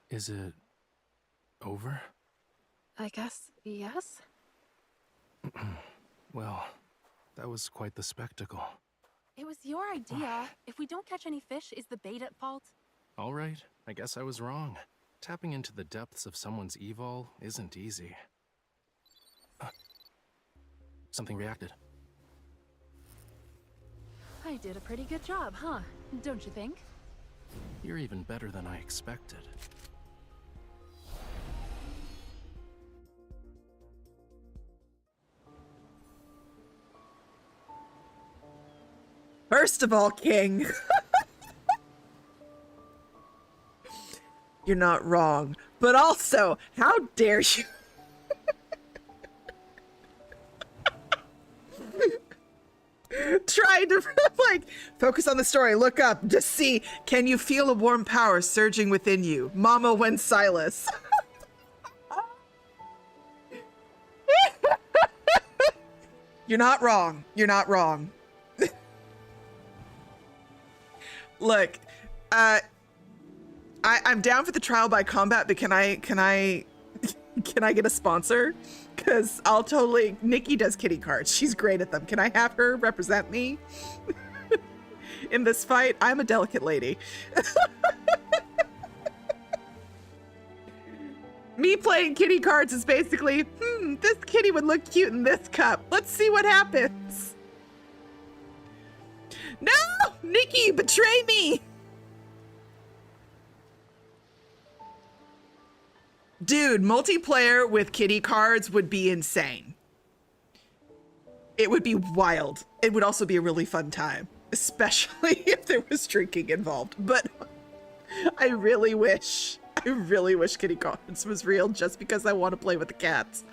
Is it over? I guess yes? Well, that was quite the spectacle. It was your idea. If we don't catch any fish, is the bait at fault? All right, I guess I was wrong. Tapping into the depths of someone's evol isn't easy. Something reacted. I did a pretty good job, huh? Don't you think? You're even better than I expected. First of all, King, you're not wrong. But also, how dare you? Trying to, like, focus on the story, look up, just see, can you feel a warm power surging within you? Mama when Sylus. You're not wrong. You're not wrong. Look, I'm down for the trial by combat, but can I get a sponsor? Because I'll totally... Nikki does kitty cards. She's great at them. Can I have her represent me in this fight? I'm a delicate lady. Me playing kitty cards is basically, this kitty would look cute in this cup. Let's see what happens. No! Nikki, betray me! Dude, multiplayer with kitty cards would be insane. It would be wild. It would also be a really fun time, especially if there was drinking involved. But I really wish kitty cards was real just because I want to play with the cats.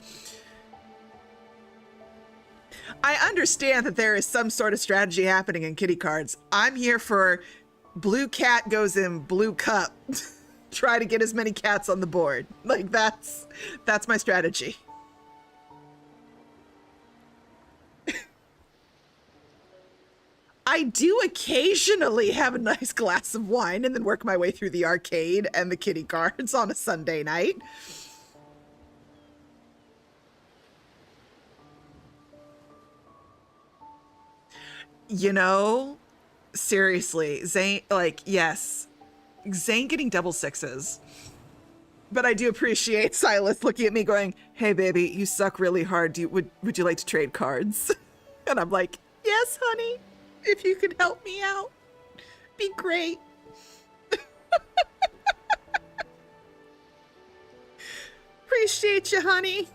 I understand that there is some sort of strategy happening in kitty cards. I'm here for blue cat goes in blue cup. Try to get as many cats on the board. Like that's my strategy. I do occasionally have a nice glass of wine and then work my way through the arcade and the kitty cards on a Sunday night. You know, seriously, Zayne, like, yes, Zayne getting double sixes. But I do appreciate Sylus looking at me going, hey, baby, you suck really hard. Would you like to trade cards? And I'm like, yes, honey, if you could help me out, be great. Appreciate you, honey.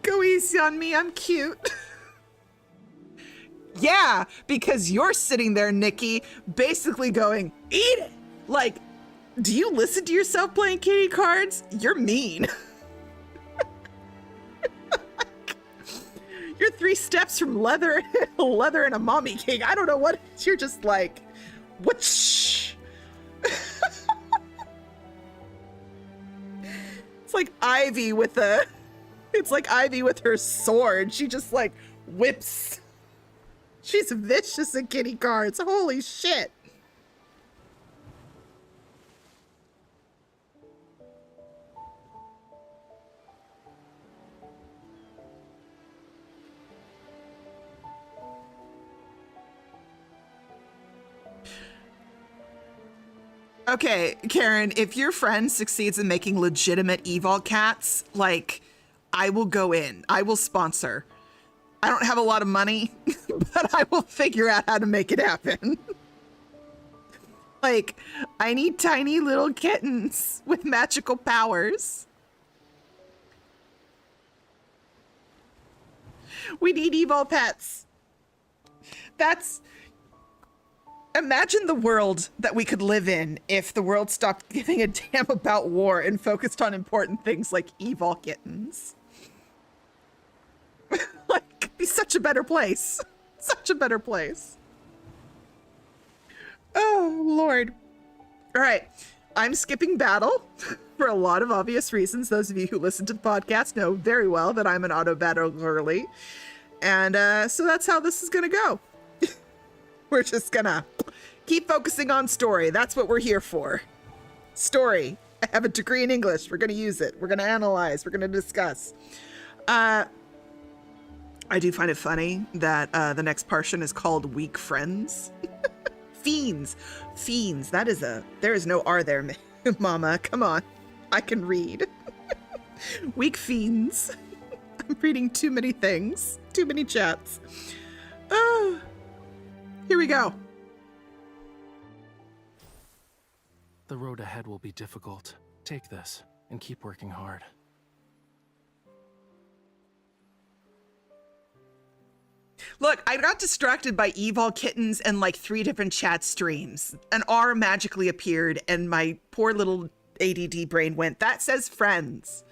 Go easy on me, I'm cute. Yeah, because you're sitting there, Nikki, basically going, eat it. Like, do you listen to yourself playing kitty cards? You're mean. You're 3 steps from leather and a mommy king. I don't know what, you're just like, whoosh. It's like Ivy with her sword. She just like whips. She's vicious at kitty cards. Holy shit. Okay, Karen, if your friend succeeds in making legitimate evil cats, like, I will go in. I will sponsor. I don't have a lot of money, but I will figure out how to make it happen. Like, I need tiny little kittens with magical powers. We need evil pets. Imagine the world that we could live in if the world stopped giving a damn about war and focused on important things like evil kittens. Like, it'd be such a better place. Such a better place. Oh, Lord. All right. I'm skipping battle for a lot of obvious reasons. Those of you who listen to the podcast know very well that I'm an auto battle girly. And so that's how this is going to go. We're just going to keep focusing on story. That's what we're here for. Story. I have a degree in English. We're going to use it. We're going to analyze. We're going to discuss. I do find it funny that the next portion is called Weak Friends. Fiends. Fiends. There is no R there, mama. Come on. I can read. Weak fiends. I'm reading too many things. Too many chats. Here we go. The road ahead will be difficult. Take this and keep working hard. Look, I got distracted by evil kittens and like 3 different chat streams. An R magically appeared and my poor little ADD brain went, that says friends.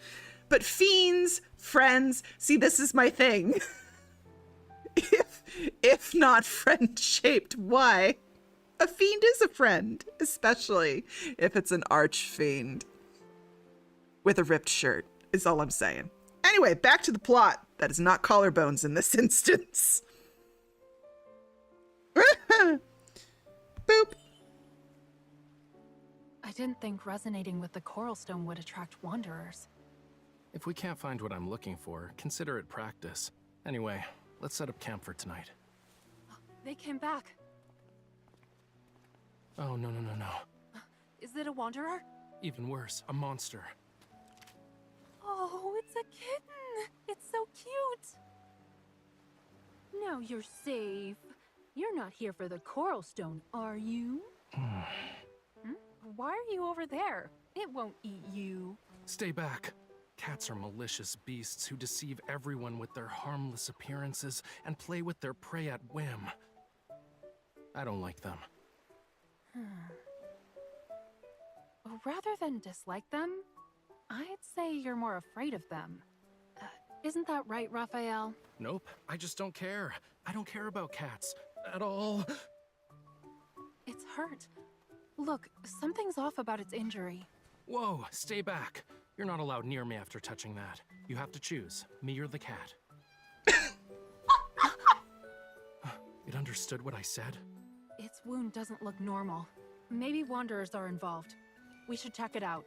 But fiends, friends, see, this is my thing. If not friend-shaped, why? A fiend is a friend, especially if it's an arch-fiend. With a ripped shirt, is all I'm saying. Anyway, back to the plot. That is not collarbones in this instance. Boop. I didn't think resonating with the coral stone would attract wanderers. If we can't find what I'm looking for, consider it practice. Anyway, let's set up camp for tonight. They came back. Oh, no. Is it a wanderer? Even worse, a monster. Oh, it's a kitten. It's so cute. Now you're safe. You're not here for the coral stone, are you? Why are you over there? It won't eat you. Stay back. Cats are malicious beasts who deceive everyone with their harmless appearances and play with their prey at whim. I don't like them. Rather than dislike them, I'd say you're more afraid of them. Isn't that right, Raphael? Nope, I just don't care. I don't care about cats. At all. It's hurt. Look, something's off about its injury. Whoa, stay back. You're not allowed near me after touching that. You have to choose, me or the cat. It understood what I said? Its wound doesn't look normal. Maybe wanderers are involved. We should check it out.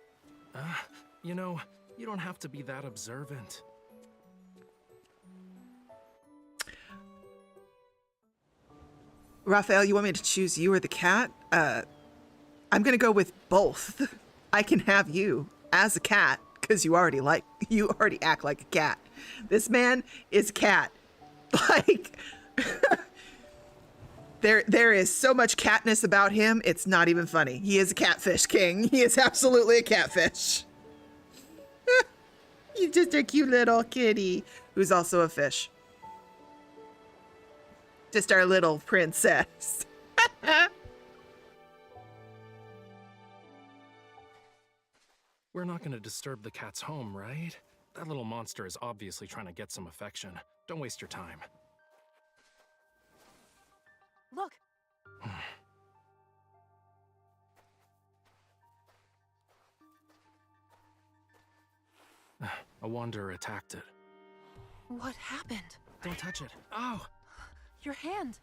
You know, you don't have to be that observant. Raphael, you want me to choose you or the cat? I'm gonna go with both. I can have you as a cat because you already act like a cat. This man is a cat. Like there is so much catness about him, it's not even funny. He is a catfish king. He is absolutely a catfish. He's just a cute little kitty who's also a fish. Just our little princess. We're not going to disturb the cat's home, right? That little monster is obviously trying to get some affection. Don't waste your time. Look! A wanderer attacked it. What happened? Don't touch it. Ow! Your hand!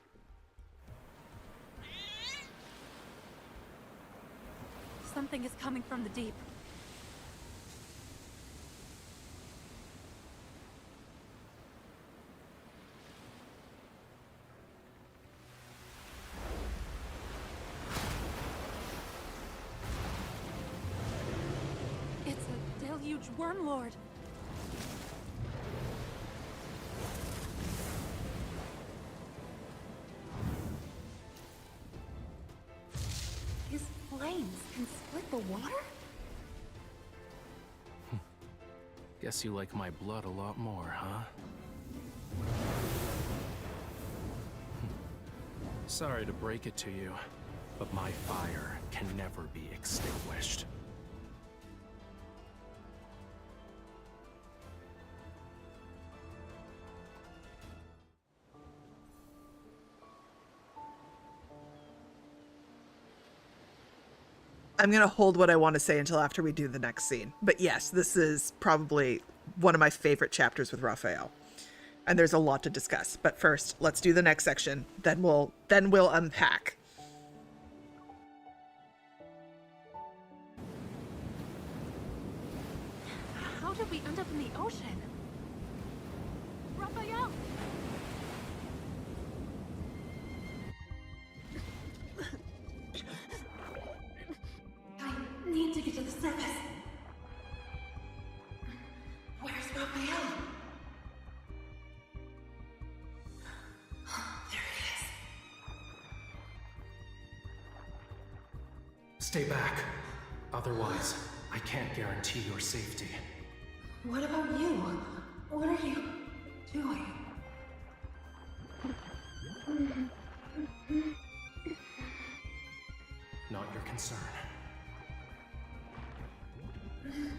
Something is coming from the deep. It's a deluge wormlord. His flames can split the water? Guess you like my blood a lot more, huh? Sorry to break it to you, but my fire can never be extinguished. I'm going to hold what I want to say until after we do the next scene. But yes, this is probably one of my favorite chapters with Raphael. And there's a lot to discuss. But first, let's do the next section. Then we'll unpack. How did we end up in the ocean? Raphael! I need to get to the surface. Where's Raphael? There he is. Stay back. Otherwise, I can't guarantee your safety. What about you? What are you doing? Not your concern.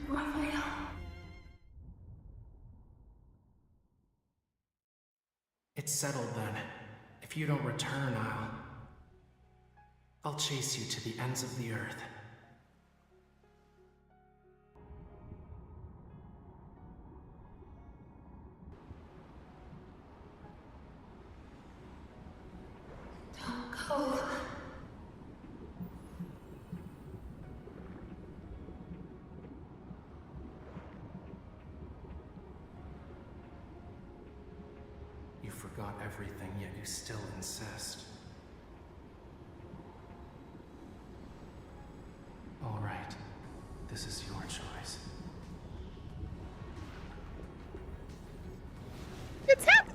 Raphael. It's settled then. If you don't return, I'll chase you to the ends of the earth. Don't go. You forgot everything, yet you still insist. All right, this is your choice. It's happening!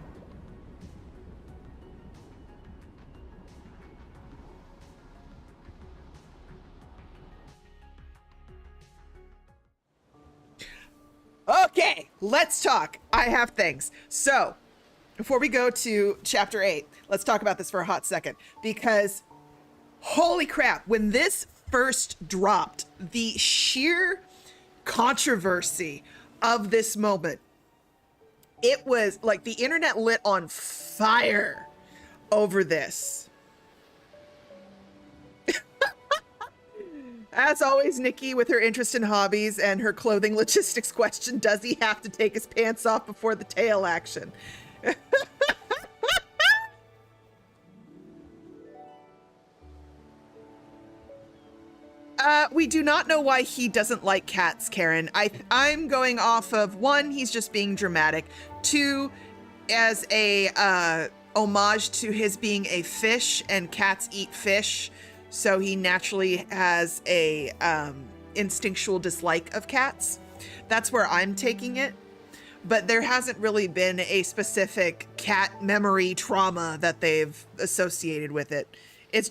let's talk. I have things. So, before we go to chapter 8, let's talk about this for a hot second, because holy crap, when this first dropped, the sheer controversy of this moment, it was like the internet lit on fire over this. As always, Nikki, with her interest in hobbies and her clothing logistics question, does he have to take his pants off before the tail action? We do not know why he doesn't like cats, Karen. I'm going off of, 1, he's just being dramatic. 2, as a homage to his being a fish, and cats eat fish, so he naturally has a instinctual dislike of cats. That's where I'm taking it. But there hasn't really been a specific cat memory trauma that they've associated with it. It's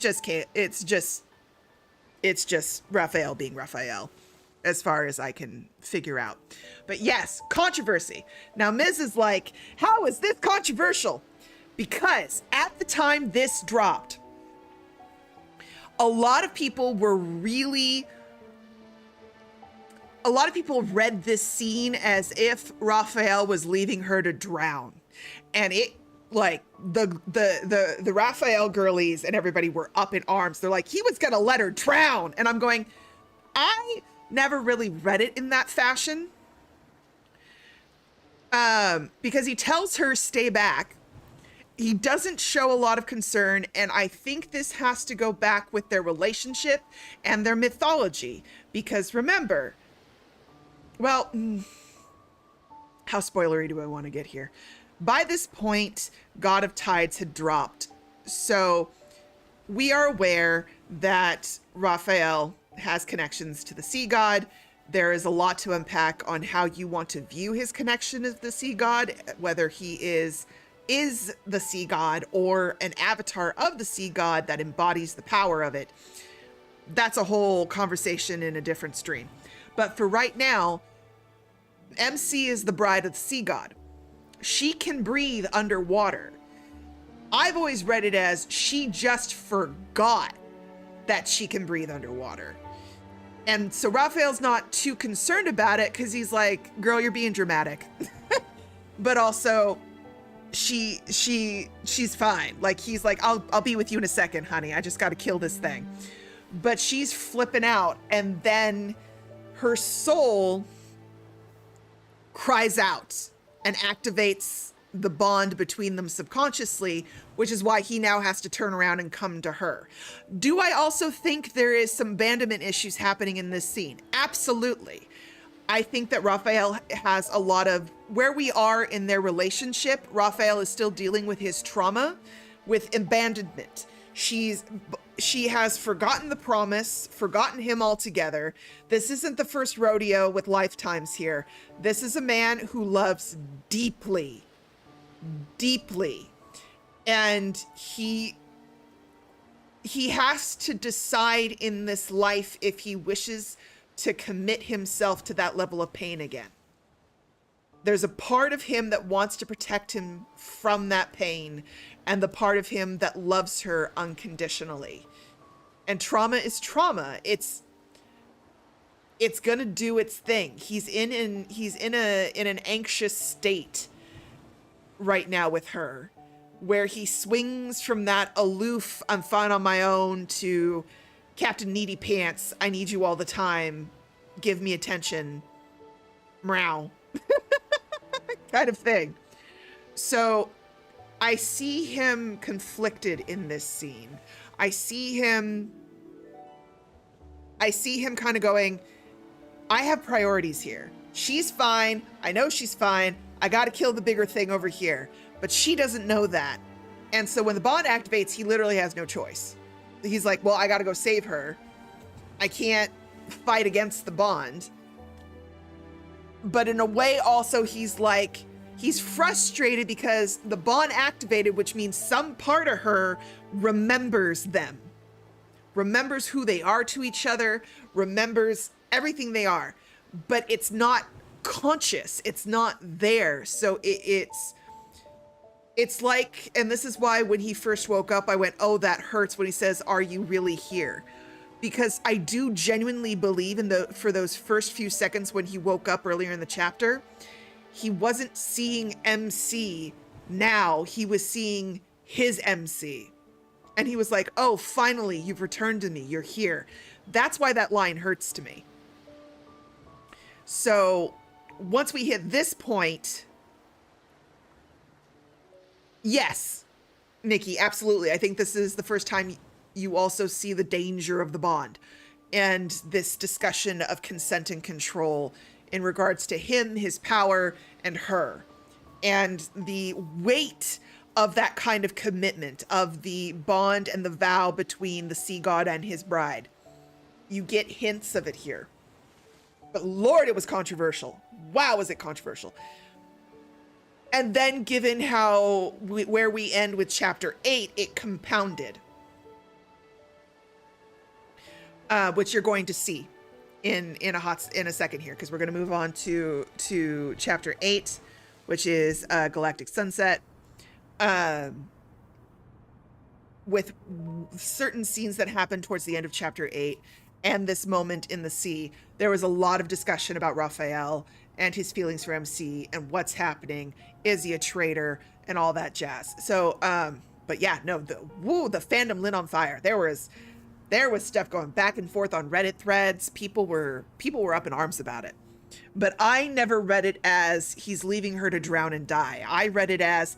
just Raphael being Raphael, as far as I can figure out. But yes, controversy. Now, Ms. is like, how is this controversial? Because at the time this dropped, a lot of people read this scene as if Raphael was leaving her to drown. And it, like, the Raphael girlies and everybody were up in arms. They're like, he was gonna let her drown. And I'm going, I never really read it in that fashion. Because he tells her, stay back. He doesn't show a lot of concern, and I think this has to go back with their relationship and their mythology. Because remember, well, how spoilery do I want to get here? By this point, God of Tides had dropped. So we are aware that Raphael has connections to the sea god. There is a lot to unpack on how you want to view his connection to the sea god, whether he is the sea god or an avatar of the sea god that embodies the power of it. That's a whole conversation in a different stream. But for right now, MC is the bride of the sea god. She can breathe underwater. I've always read it as she just forgot that she can breathe underwater. And so Raphael's not too concerned about it because he's like, girl, you're being dramatic. But also, she's fine. Like, he's like, I'll be with you in a second, honey. I just got to kill this thing. But she's flipping out, and then her soul cries out and activates the bond between them subconsciously, which is why he now has to turn around and come to her. Do I also think there is some abandonment issues happening in this scene? Absolutely. I think that Raphael has a lot of, where we are in their relationship, Raphael is still dealing with his trauma, with abandonment. She has forgotten the promise, forgotten him altogether. This isn't the first rodeo with lifetimes here. This is a man who loves deeply, deeply. And he has to decide in this life if he wishes to commit himself to that level of pain again. There's a part of him that wants to protect him from that pain, and the part of him that loves her unconditionally. And trauma is trauma. It's gonna do its thing. He's in an anxious state right now with her, where he swings from that aloof, I'm fine on my own, to Captain Needy Pants, I need you all the time, give me attention, meow, kind of thing. So I see him conflicted in this scene. I see him kind of going, I have priorities here. She's fine. I know she's fine. I got to kill the bigger thing over here. But she doesn't know that. And so when the bond activates, he literally has no choice. He's like, well, I got to go save her. I can't fight against the bond. But in a way, also, he's like, he's frustrated because the bond activated, which means some part of her remembers them, remembers who they are to each other, remembers everything they are. But it's not conscious. It's not there. So it's like, and this is why when he first woke up, I went, oh, that hurts when he says, are you really here? Because I do genuinely believe for those first few seconds when he woke up earlier in the chapter, he wasn't seeing MC now, he was seeing his MC. And he was like, oh, finally, you've returned to me, you're here. That's why that line hurts to me. So once we hit this point, yes, Nikki, absolutely. I think this is the first time you also see the danger of the bond and this discussion of consent and control in regards to him, his power, and her. And the weight of that kind of commitment, of the bond and the vow between the sea god and his bride. You get hints of it here. But Lord, it was controversial. Wow, was it controversial. And then given where we end with chapter 8, it compounded. Which you're going to see in a second here, because we're going to move on to chapter 8, which is Galactic Sunset. With certain scenes that happened towards the end of chapter 8 and this moment in the sea, there was a lot of discussion about Rafayel and his feelings for MC and what's happening. Is he a traitor and all that jazz? So, but yeah, no, the fandom lit on fire. There was stuff going back and forth on Reddit threads. People were up in arms about it. But I never read it as he's leaving her to drown and die. I read it as,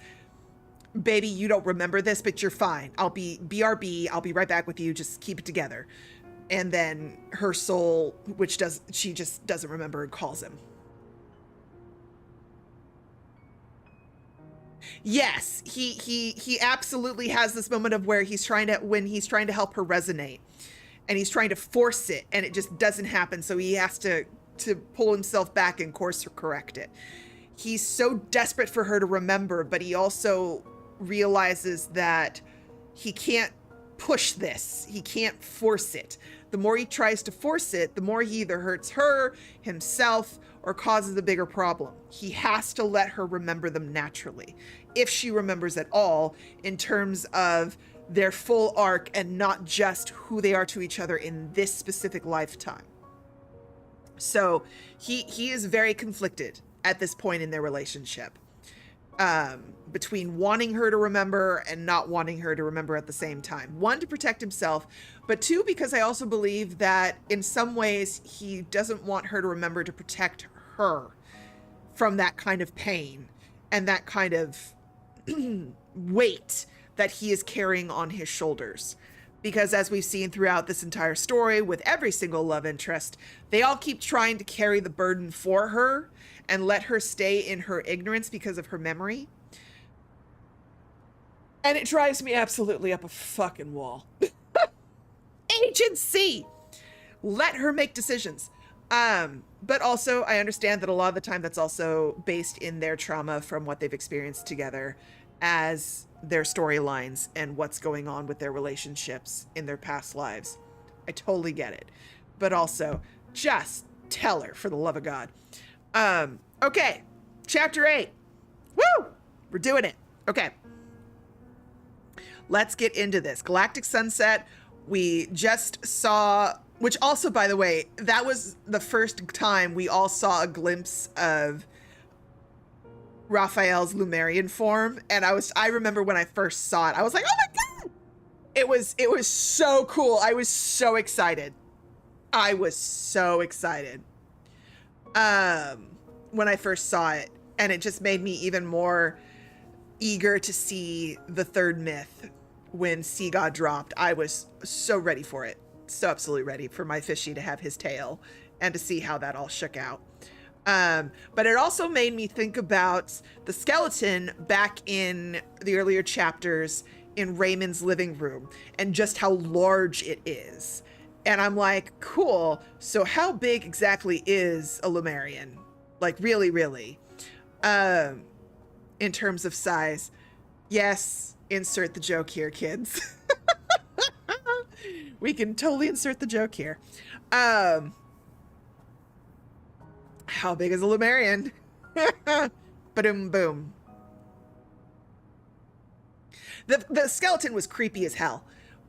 baby, you don't remember this, but you're fine. I'll be BRB. I'll be right back with you. Just keep it together. And then her soul, she just doesn't remember and calls him. Yes, he absolutely has this moment of where when he's trying to help her resonate, and he's trying to force it, and it just doesn't happen. So he has to pull himself back and course correct it. He's so desperate for her to remember, but he also realizes that he can't push this. He can't force it. The more he tries to force it, the more he either hurts her, himself, or causes a bigger problem. He has to let her remember them naturally, if she remembers at all, in terms of their full arc and not just who they are to each other in this specific lifetime. So he is very conflicted at this point in their relationship, between wanting her to remember and not wanting her to remember at the same time. One, to protect himself, but two, because I also believe that in some ways he doesn't want her to remember to protect her from that kind of pain and that kind of weight that he is carrying on his shoulders. Because as we've seen throughout this entire story with every single love interest, they all keep trying to carry the burden for her and let her stay in her ignorance because of her memory. And it drives me absolutely up a fucking wall. Agency! Let her make decisions. But also, I understand that a lot of the time that's also based in their trauma from what they've experienced together as their storylines and what's going on with their relationships in their past lives. I totally get it. But also, just tell her, for the love of God. Okay, chapter 8. Woo! We're doing it. Okay. Let's get into this. Galactic Sunset, we just saw, which also, by the way, that was the first time we all saw a glimpse of Raphael's Lumerian form. And I remember when I first saw it, I was like, oh my God! It was so cool. I was so excited. When I first saw it, and it just made me even more eager to see the third myth when Sea God dropped. I was so ready for it. So absolutely ready for my fishy to have his tail and to see how that all shook out. But it also made me think about the skeleton back in the earlier chapters in Raymond's living room and just how large it is. And I'm like, cool. So how big exactly is a Lumerian? Like really, really, in terms of size. Yes, insert the joke here, kids. We can totally insert the joke here. How big is a Lemurian? Ba-doom boom. The skeleton was creepy as hell,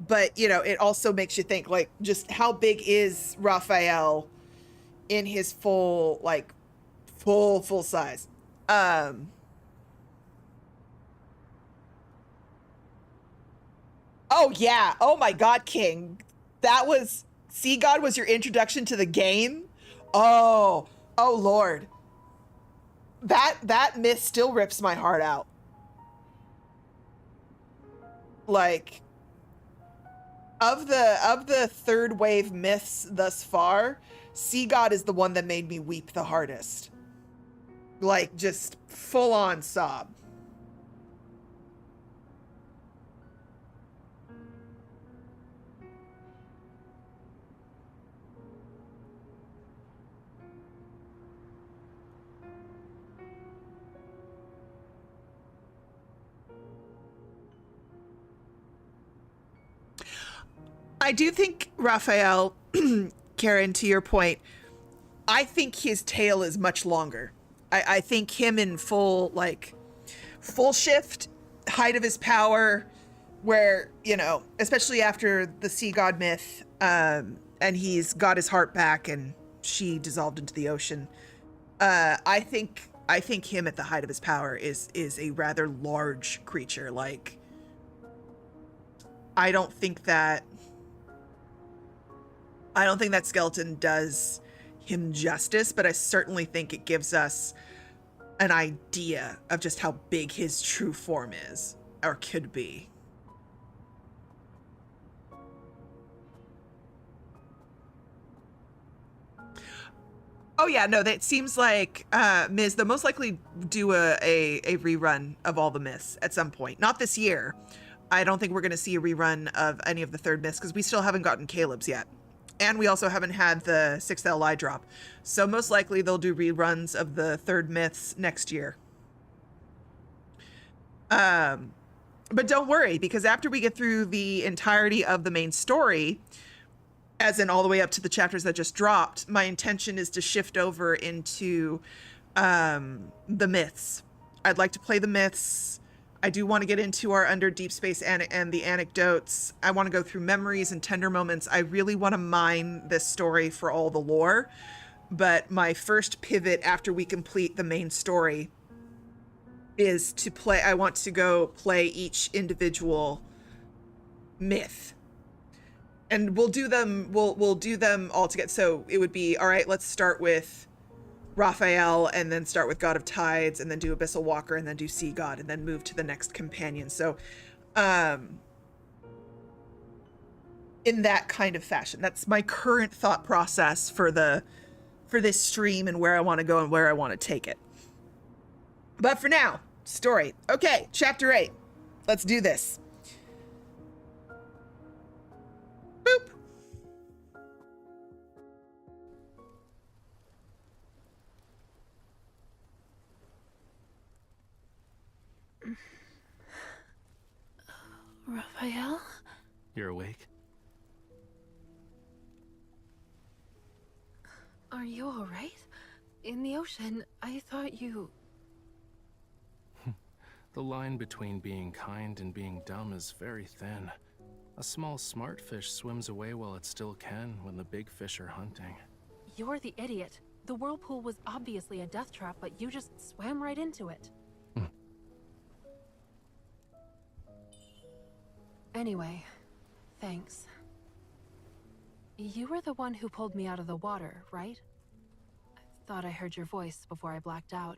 but you know, it also makes you think, like, just how big is Raphael in his full, like, full size. Oh yeah, oh my god, King, that was, Sea God was your introduction to the game. Oh lord, that myth still rips my heart out. Like, of the third wave myths thus far, Sea God is the one that made me weep the hardest. Like, just full on sob. I do think Raphael, Karen, to your point, I think his tail is much longer. I think him in full shift, height of his power, where, you know, especially after the sea god myth, and he's got his heart back and she dissolved into the ocean. I think him at the height of his power is a rather large creature. Like, I don't think that skeleton does him justice, but I certainly think it gives us an idea of just how big his true form is, or could be. Oh yeah, no, that seems like Ms. they'll most likely do a rerun of all the myths at some point. Not this year. I don't think we're going to see a rerun of any of the third myths because we still haven't gotten Caleb's yet. And we also haven't had the 6th LI drop. So most likely they'll do reruns of the third myths next year. But don't worry, because after we get through the entirety of the main story, as in all the way up to the chapters that just dropped, my intention is to shift over into the myths. I'd like to play the myths. I do want to get into our Under Deep Space and the anecdotes. I want to go through memories and tender moments. I really want to mine this story for all the lore. But my first pivot after we complete the main story is to play. I want to go play each individual myth. And we'll do them, we'll do them all together. So it would be, all right, let's start with Raphael, and then start with God of Tides, and then do Abyssal Walker, and then do Sea God, and then move to the next companion. So in that kind of fashion. That's my current thought process for this stream and where I want to go and where I want to take it. But for now, story. Okay, chapter 8. Let's do this. Boop. Raphael? You're awake? Are you alright? In the ocean, I thought you... The line between being kind and being dumb is very thin. A small smart fish swims away while it still can when the big fish are hunting. You're the idiot. The whirlpool was obviously a death trap, but you just swam right into it. Anyway, thanks. You were the one who pulled me out of the water, right? I thought I heard your voice before I blacked out.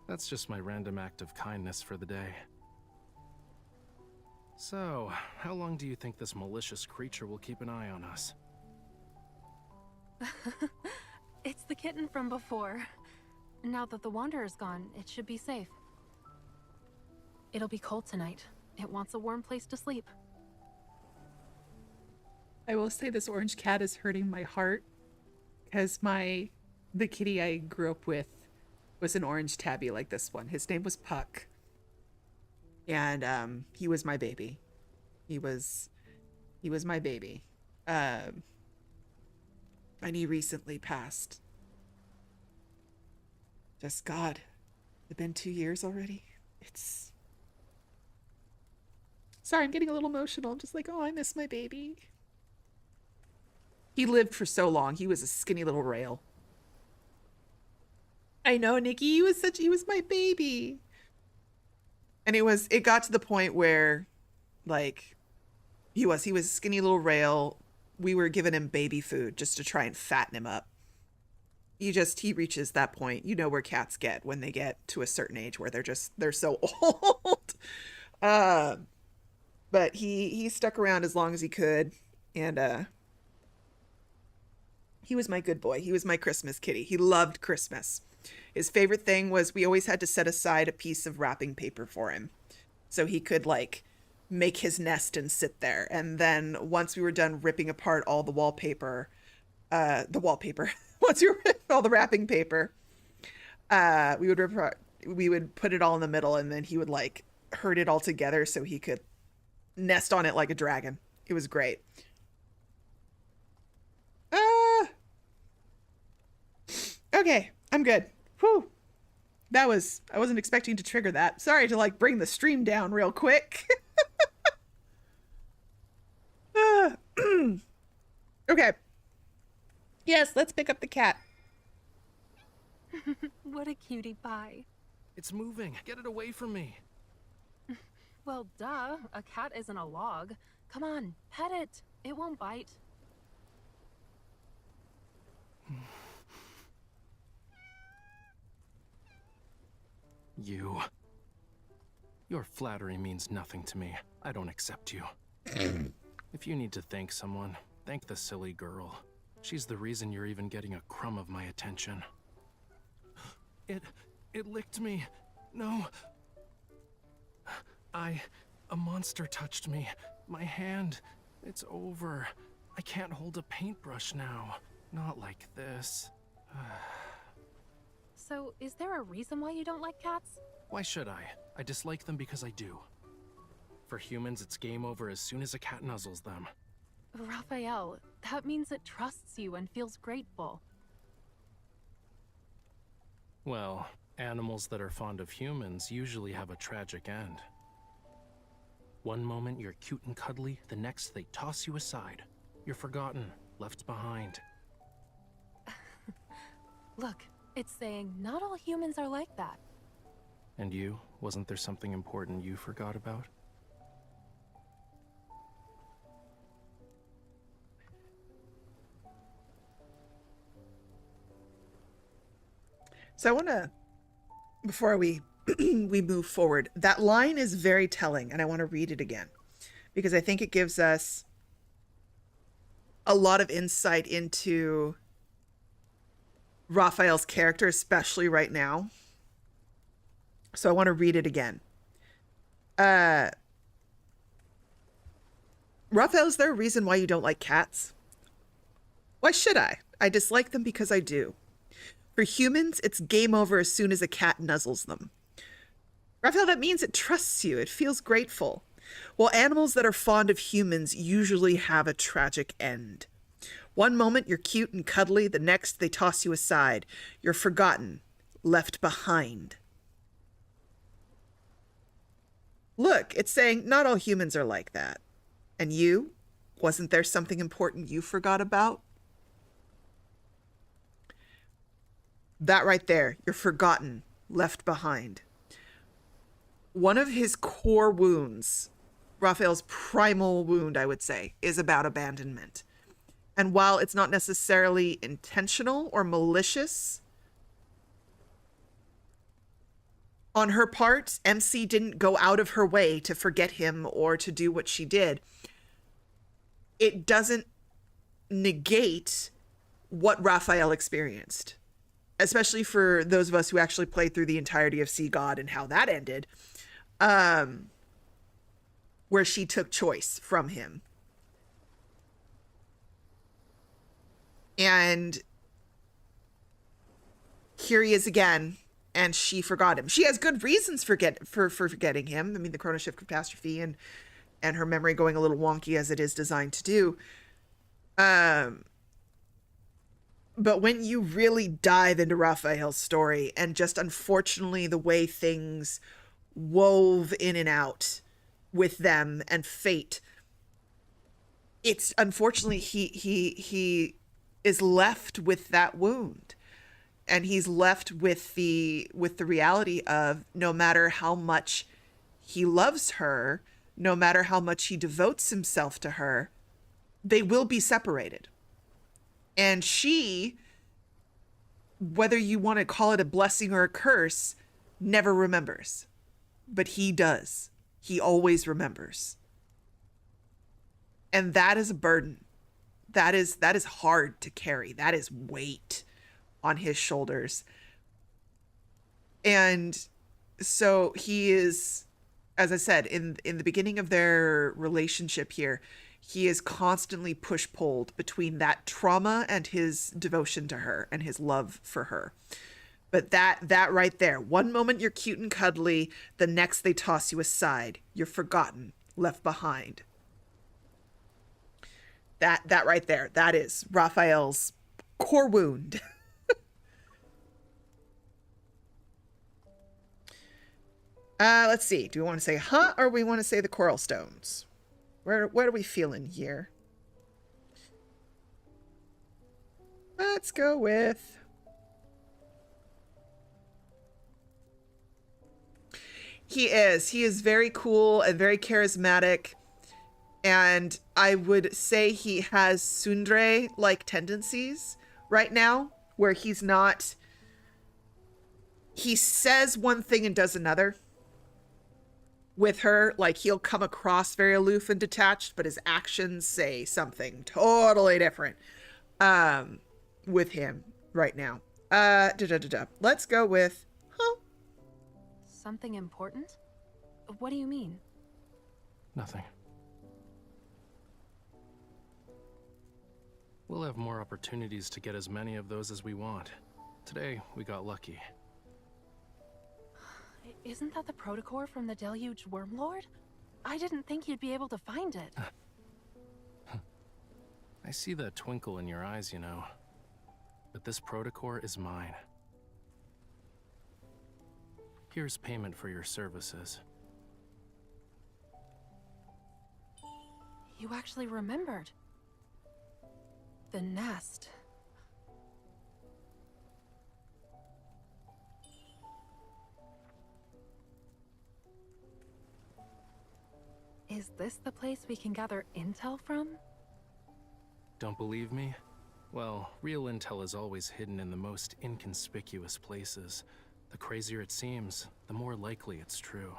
That's just my random act of kindness for the day. So, how long do you think this malicious creature will keep an eye on us? It's the kitten from before. Now that the Wanderer's gone, it should be safe. It'll be cold tonight. It wants a warm place to sleep. I will say this orange cat is hurting my heart because the kitty I grew up with was an orange tabby like this one. His name was Puck. And he was my baby. He was my baby. And he recently passed. Just God. It's been 2 years already. It's... Sorry, I'm getting a little emotional. I'm just like, oh, I miss my baby. He lived for so long. He was a skinny little rail. I know, Nikki. He was my baby. And it got to the point where, like, he was a skinny little rail. We were giving him baby food just to try and fatten him up. He reaches that point. You know where cats get when they get to a certain age where they're so old. But he stuck around as long as he could, and he was my good boy. He was my Christmas kitty. He loved Christmas. His favorite thing was we always had to set aside a piece of wrapping paper for him so he could, like, make his nest and sit there. And then once we were done ripping apart all the wallpaper, once we were ripping all the wrapping paper, we would put it all in the middle, and then he would, like, herd it all together so he could nest on it like a dragon. It was great. Okay, I'm good. Whew. I wasn't expecting to trigger that. Sorry to, like, bring the stream down real quick. Okay. Yes, let's pick up the cat. What a cutie pie. It's moving. Get it away from me. Well, duh. A cat isn't a log. Come on, pet it. It won't bite. Your flattery means nothing to me. I don't accept you. If you need to thank someone, thank the silly girl. She's the reason you're even getting a crumb of my attention. It licked me. No. A monster touched me. My hand. It's over. I can't hold a paintbrush now. Not like this. So, is there a reason why you don't like cats? Why should I? I dislike them because I do. For humans, it's game over as soon as a cat nuzzles them. Raphael, that means it trusts you and feels grateful. Well, animals that are fond of humans usually have a tragic end. One moment you're cute and cuddly, the next they toss you aside. You're forgotten, left behind. Look, it's saying not all humans are like that. And you? Wasn't there something important you forgot about? So I want to, before we we move forward, that line is very telling, and I want to read it again because I think it gives us a lot of insight into Raphael's character, especially right now. So I want to read it again. Raphael, is there a reason why you don't like cats? Why should I? I dislike them because I do. For humans, it's game over as soon as a cat nuzzles them. Raphael, that means it trusts you. It feels grateful. Well, animals that are fond of humans usually have a tragic end. One moment you're cute and cuddly, the next they toss you aside. You're forgotten, left behind. Look, it's saying not all humans are like that. And you? Wasn't there something important you forgot about? That right there, you're forgotten, left behind. One of his core wounds, Raphael's primal wound, I would say, is about abandonment. And while it's not necessarily intentional or malicious, on her part, MC didn't go out of her way to forget him or to do what she did. It doesn't negate what Raphael experienced, especially for those of us who actually played through the entirety of See God and how that ended, where she took choice from him. And here he is again, and she forgot him. She has good reasons for forgetting him. I mean, the chrono shift catastrophe and her memory going a little wonky as it is designed to do. But when you really dive into Raphael's story, and just unfortunately the way things wove in and out with them and fate, it's unfortunately he is left with that wound, and he's left with the reality of, no matter how much he loves her, no matter how much he devotes himself to her, they will be separated. And she, whether you want to call it a blessing or a curse, never remembers. But he does. He always remembers. And that is a burden. That is hard to carry. That is weight on his shoulders. And so he is, as I said, in the beginning of their relationship here, he is constantly push-pulled between that trauma and his devotion to her and his love for her. But that right there, one moment you're cute and cuddly, the next they toss you aside. You're forgotten, left behind. That right there, that is Raphael's core wound. Let's see. Do we want to say or we want to say the coral stones? What are we feeling here? Let's go with... He is very cool and very charismatic. And I would say he has tsundere-like tendencies right now, where he's not... He says one thing and does another. With her, like, he'll come across very aloof and detached, but his actions say something totally different with him right now. Let's go with Something important? What do you mean? Nothing. We'll have more opportunities to get as many of those as we want. Today, we got lucky. Isn't that the protocore from the Deluge Wormlord? I didn't think you'd be able to find it. I see that twinkle in your eyes, you know. But this protocore is mine. Here's payment for your services. You actually remembered. The nest. Is this the place we can gather intel from? Don't believe me? Well, real intel is always hidden in the most inconspicuous places. The crazier it seems, the more likely it's true.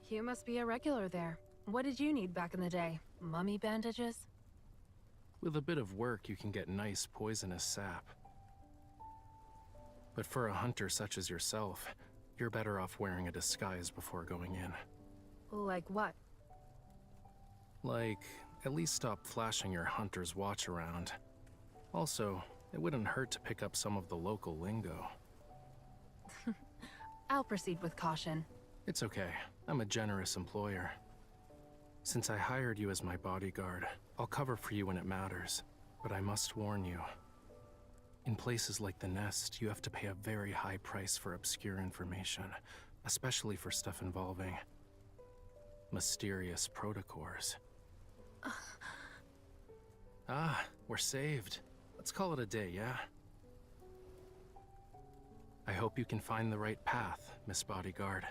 You must be a regular there. What did you need back in the day? Mummy bandages? With a bit of work, you can get nice poisonous sap. But for a hunter such as yourself, you're better off wearing a disguise before going in. Like what? Like, at least stop flashing your hunter's watch around. Also, it wouldn't hurt to pick up some of the local lingo. I'll proceed with caution. It's okay. I'm a generous employer. Since I hired you as my bodyguard, I'll cover for you when it matters. But I must warn you. In places like the Nest, you have to pay a very high price for obscure information, especially for stuff involving mysterious protocores. We're saved. Let's call it a day, yeah? I hope you can find the right path, Miss Bodyguard.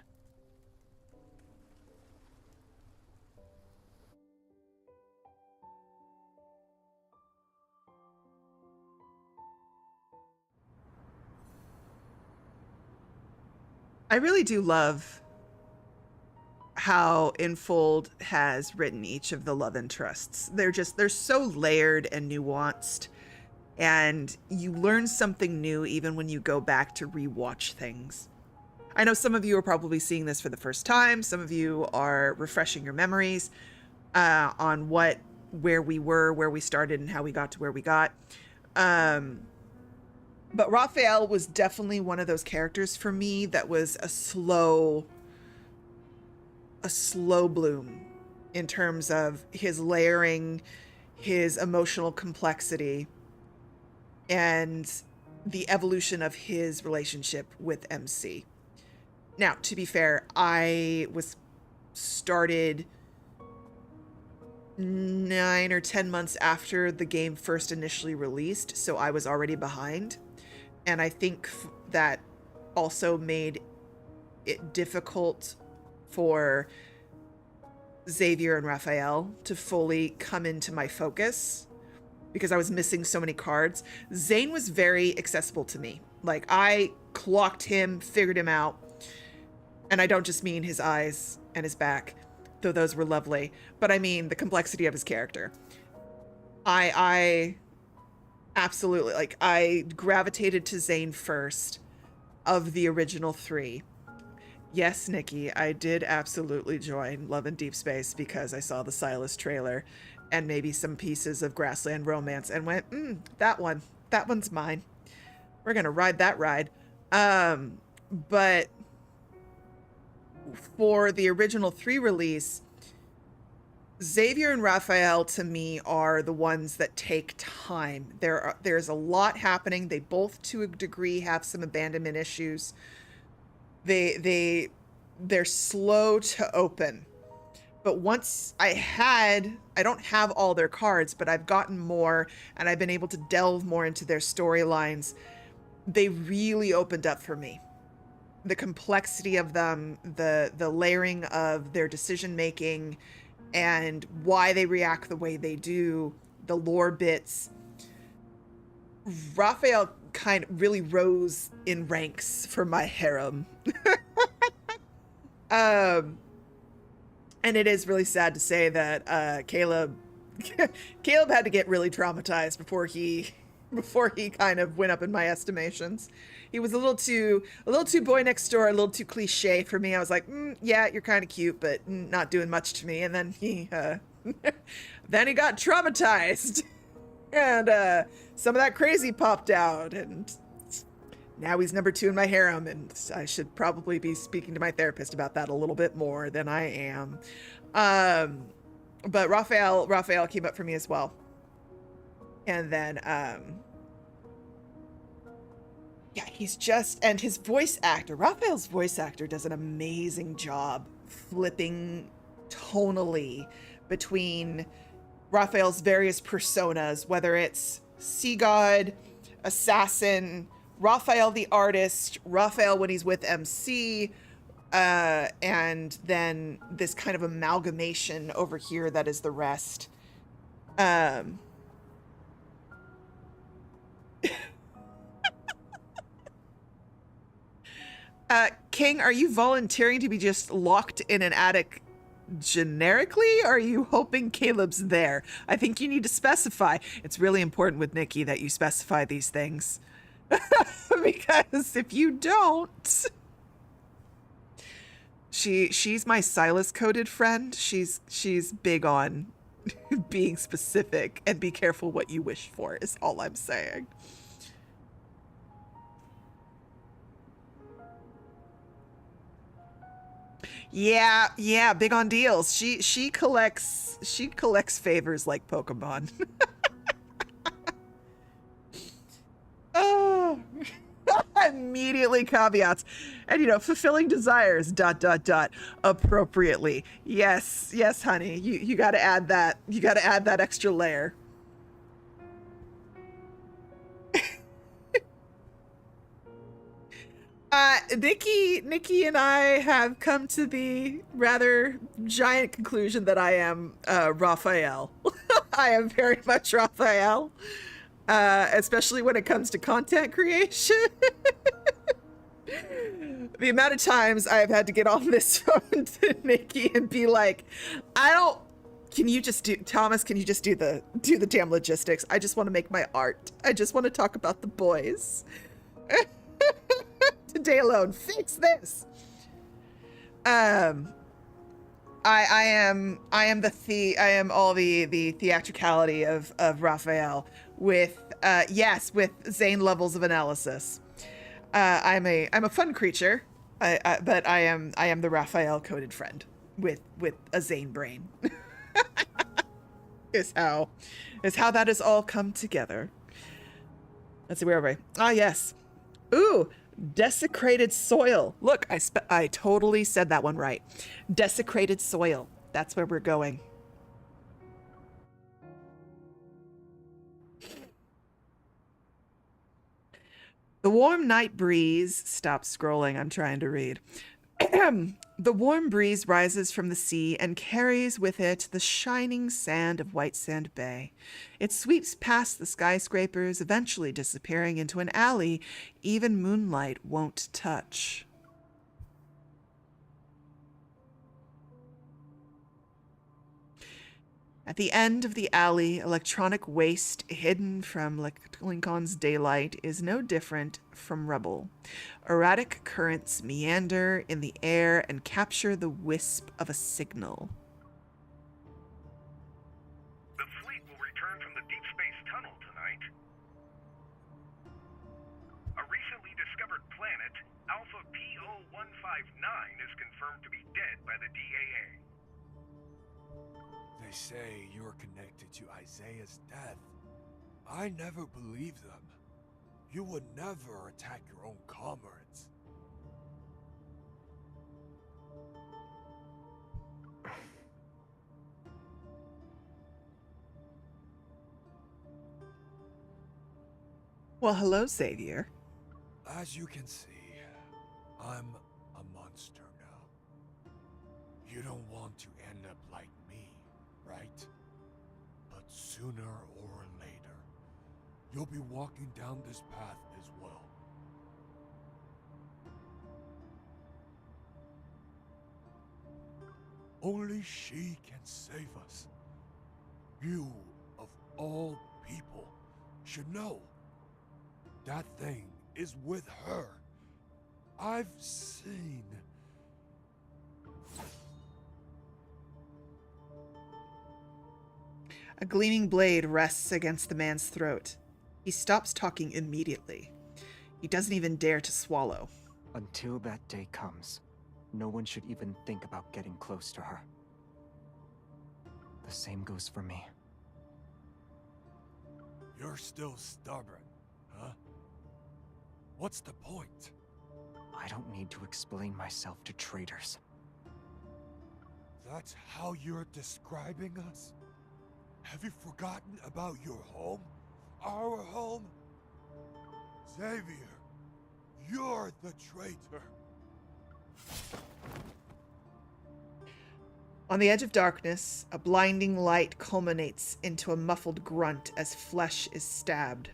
I really do love how Infold has written each of the love interests. They're so layered and nuanced, and you learn something new even when you go back to rewatch things. I know some of you are probably seeing this for the first time. Some of you are refreshing your memories on where we were, where we started, and how we got to where we got. But Raphael was definitely one of those characters for me that was a slow bloom in terms of his layering, his emotional complexity. and the evolution of his relationship with MC. Now, to be fair, I was started 9 or 10 months after the game first initially released, so I was already behind. And I think that also made it difficult for Xavier and Rafayel to fully come into my focus because I was missing so many cards. Zayne was very accessible to me. Like, I clocked him, figured him out. And I don't just mean his eyes and his back, though those were lovely, but I mean the complexity of his character. I absolutely, like, I gravitated to Zayne first of the original 3. Yes, Nikki, I did absolutely join Love and Deepspace because I saw the Sylus trailer and maybe some pieces of Grassland Romance and went, that one's mine. We're gonna ride that ride. But for the original 3 release, Xavier and Rafayel to me are the ones that take time. There's a lot happening. They both to a degree have some abandonment issues. They're slow to open. But once I don't have all their cards, but I've gotten more and I've been able to delve more into their storylines. They really opened up for me. The complexity of them, the layering of their decision making, and why they react the way they do, the lore bits. Rafayel kind of really rose in ranks for my harem. And it is really sad to say that Caleb had to get really traumatized before he kind of went up in my estimations. He was a little too boy next door, a little too cliche for me. I was like, yeah, you're kind of cute, but not doing much to me. And then he got traumatized, and some of that crazy popped out, and now he's number 2 in my harem. And I should probably be speaking to my therapist about that a little bit more than I am. But Rafayel came up for me as well, and then yeah, he's just, and his voice actor, Raphael's voice actor does an amazing job flipping tonally between Raphael's various personas, whether it's Sea God, Assassin, Raphael the artist, Raphael when he's with MC, and then this kind of amalgamation over here that is the rest. King, are you volunteering to be just locked in an attic generically? Or are you hoping Caleb's there? I think you need to specify. It's really important with Nikki that you specify these things. Because if you don't... She's my Sylus-coded friend. She's big on being specific, and be careful what you wish for is all I'm saying. Yeah, big on deals. She collects favors like Pokemon. Oh, immediately caveats, and fulfilling desires ... appropriately. Yes, honey. You got to add that. You got to add that extra layer. Nikki and I have come to the rather giant conclusion that I am Rafayel. I am very much Rafayel, especially when it comes to content creation. The amount of times I have had to get on this phone to Nikki and be like, can you just do the damn logistics? I just want to make my art. I just want to talk about the boys. Today alone, fix this. I am all the theatricality of Rafayel with Zayne levels of analysis. I'm a fun creature, but I am the Rafayel coded friend with a Zayne brain. is how that has all come together. Let's see, where are we? Ah, yes. Ooh, desecrated soil. Look, I totally said that one right. Desecrated soil. That's where we're going. The warm night breeze. Stop scrolling. I'm trying to read. The warm breeze rises from the sea and carries with it the shining sand of White Sand Bay. It sweeps past the skyscrapers, eventually disappearing into an alley even moonlight won't touch. At the end of the alley, electronic waste hidden from Lincoln's daylight is no different from rubble. Erratic currents meander in the air and capture the wisp of a signal. The fleet will return from the deep space tunnel tonight. A recently discovered planet, Alpha PO159, is confirmed to be dead by the DAA. They say you're connected to Isaiah's death. I never believed them. You would never attack your own comrades. Well, hello, Xavier. As you can see, I'm a monster now. You don't want to end up like me, right? But sooner or later, you'll be walking down this path as well. Only she can save us. You, of all people, should know. That thing is with her. I've seen. A gleaming blade rests against the man's throat. He stops talking immediately. He doesn't even dare to swallow. Until that day comes, no one should even think about getting close to her. The same goes for me. You're still stubborn, huh? What's the point? I don't need to explain myself to traitors. That's how you're describing us? Have you forgotten about your home? Our home? Xavier, you're the traitor. On the edge of darkness, a blinding light culminates into a muffled grunt as flesh is stabbed.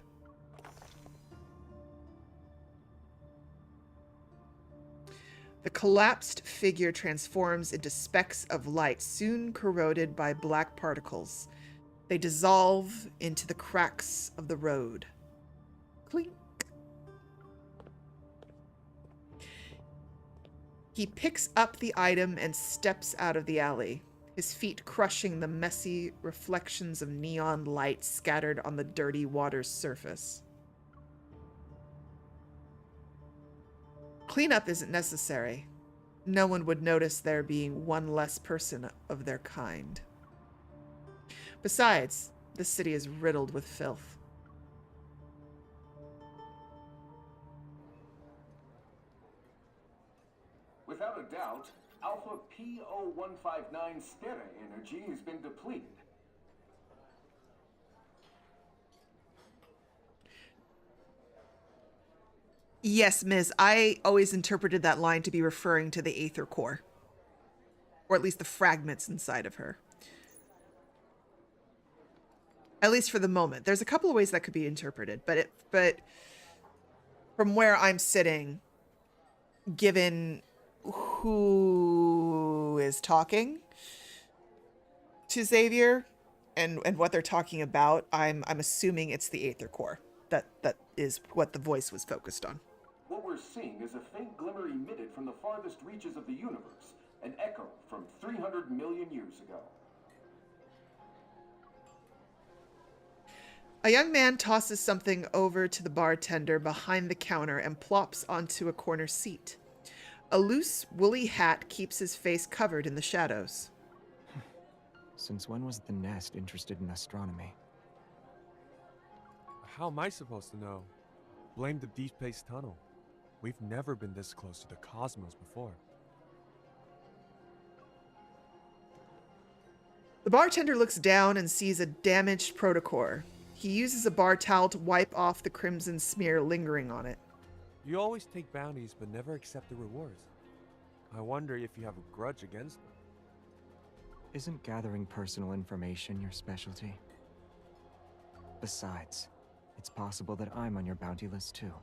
The collapsed figure transforms into specks of light, soon corroded by black particles. They dissolve into the cracks of the road. Clink. He picks up the item and steps out of the alley, his feet crushing the messy reflections of neon light scattered on the dirty water's surface. Cleanup isn't necessary. No one would notice there being one less person of their kind. Besides, the city is riddled with filth. Without a doubt, Alpha PO159's Stera energy has been depleted. Yes, Miss. I always interpreted that line to be referring to the Aether Core. Or at least the fragments inside of her. At least for the moment. There's a couple of ways that could be interpreted, but from where I'm sitting, given who is talking to Xavier and what they're talking about, I'm assuming it's the Aether Core. That is what the voice was focused on. What we're seeing is a faint glimmer emitted from the farthest reaches of the universe, an echo from 300 million years ago. A young man tosses something over to the bartender behind the counter and plops onto a corner seat. A loose, woolly hat keeps his face covered in the shadows. Since when was the nest interested in astronomy? How am I supposed to know? Blame the Deep Space Tunnel. We've never been this close to the cosmos before. The bartender looks down and sees a damaged protocore. He uses a bar towel to wipe off the crimson smear lingering on it. You always take bounties but never accept the rewards. I wonder if you have a grudge against them. Isn't gathering personal information your specialty? Besides, it's possible that I'm on your bounty list too.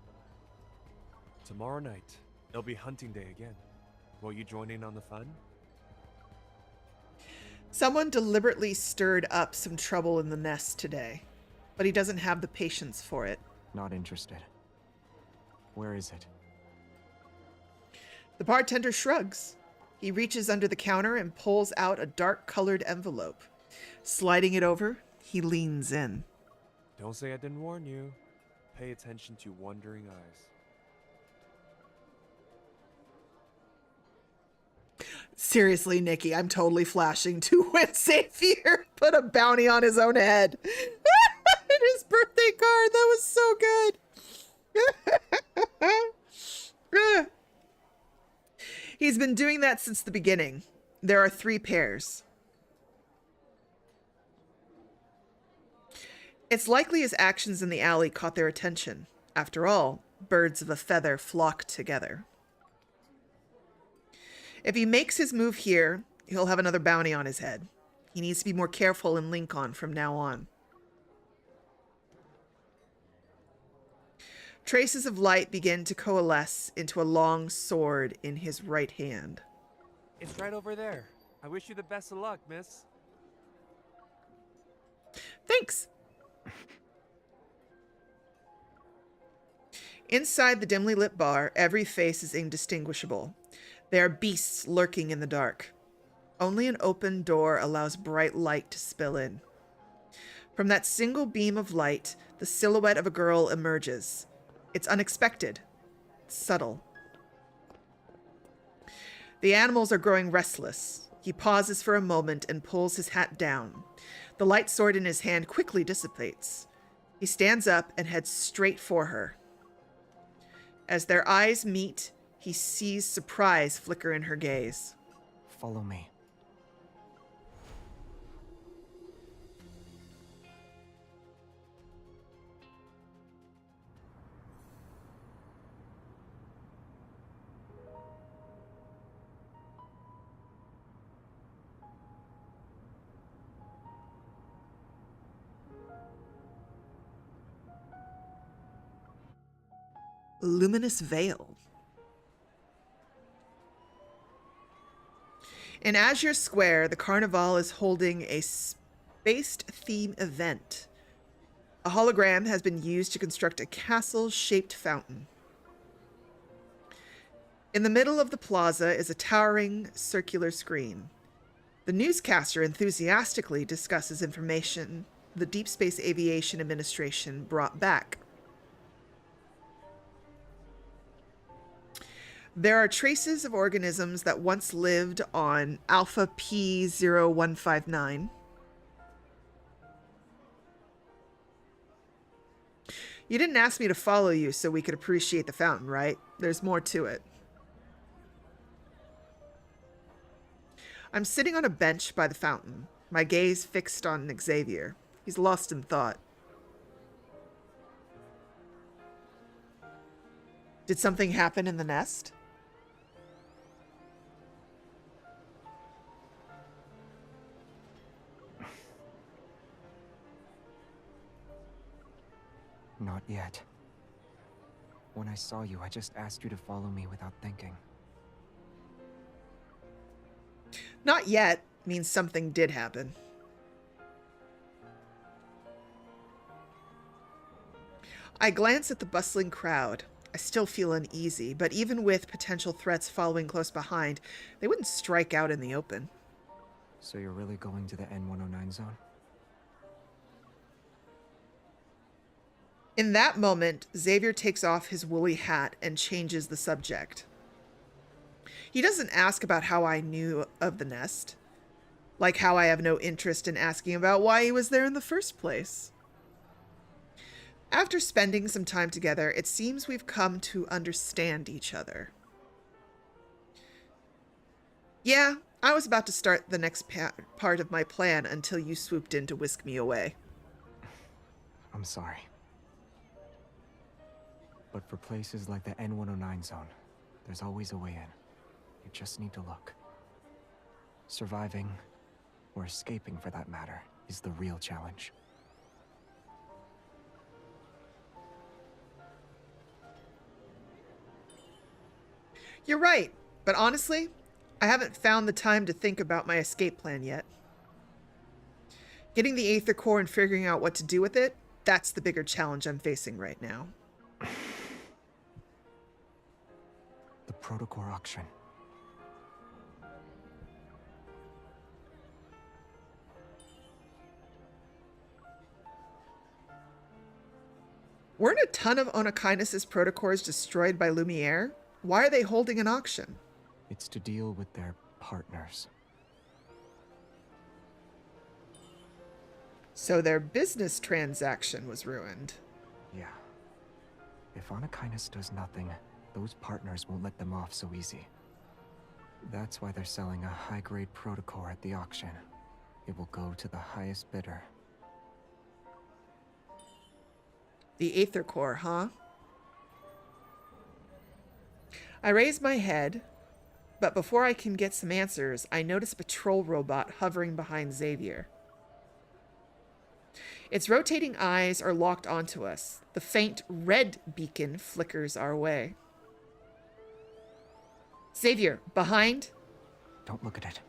Tomorrow night, it'll be hunting day again. Will you join in on the fun? Someone deliberately stirred up some trouble in the nest today, but he doesn't have the patience for it. Not interested. Where is it? The bartender shrugs. He reaches under the counter and pulls out a dark-colored envelope. Sliding it over, he leans in. Don't say I didn't warn you. Pay attention to wondering eyes. Seriously, Nikki, I'm totally flashing to when Xavier put a bounty on his own head. In his birthday card. That was so good. He's been doing that since the beginning. There are 3 pairs. It's likely his actions in the alley caught their attention. After all, birds of a feather flock together. If he makes his move here, he'll have another bounty on his head. He needs to be more careful in Lincoln from now on. Traces of light begin to coalesce into a long sword in his right hand. It's right over there. I wish you the best of luck, miss. Thanks. Inside the dimly lit bar, every face is indistinguishable. There are beasts lurking in the dark. Only an open door allows bright light to spill in. From that single beam of light, the silhouette of a girl emerges. It's unexpected, subtle. The animals are growing restless. He pauses for a moment and pulls his hat down. The light sword in his hand quickly dissipates. He stands up and heads straight for her. As their eyes meet, he sees surprise flicker in her gaze. Follow me. Luminous veil. In Azure Square, the Carnival is holding a spaced theme event. A hologram has been used to construct a castle-shaped fountain. In the middle of the plaza is a towering circular screen. The newscaster enthusiastically discusses information the Deep Space Aviation Administration brought back. There are traces of organisms that once lived on Alpha P0159. You didn't ask me to follow you so we could appreciate the fountain, right? There's more to it. I'm sitting on a bench by the fountain, my gaze fixed on Xavier. He's lost in thought. Did something happen in the nest? Not yet. When I saw you, I just asked you to follow me without thinking. Not yet means something did happen. I glance at the bustling crowd. I still feel uneasy, but even with potential threats following close behind, they wouldn't strike out in the open. So you're really going to the N109 zone? In that moment, Xavier takes off his woolly hat and changes the subject. He doesn't ask about how I knew of the nest, like how I have no interest in asking about why he was there in the first place. After spending some time together, it seems we've come to understand each other. Yeah, I was about to start the next part of my plan until you swooped in to whisk me away. I'm sorry. But for places like the N109 zone, there's always a way in. You just need to look. Surviving, or escaping for that matter, is the real challenge. You're right, but honestly, I haven't found the time to think about my escape plan yet. Getting the Aether Core and figuring out what to do with it, that's the bigger challenge I'm facing right now. The Protocore auction. Weren't a ton of Onokainis' protocores destroyed by Lumiere? Why are they holding an auction? It's to deal with their partners. So their business transaction was ruined. Yeah. If Onokainis does nothing, those partners won't let them off so easy. That's why they're selling a high-grade protocore at the auction. It will go to the highest bidder. The Aether Core, huh? I raise my head, but before I can get some answers, I notice a patrol robot hovering behind Xavier. Its rotating eyes are locked onto us. The faint red beacon flickers our way. Xavier, behind? Don't look at it.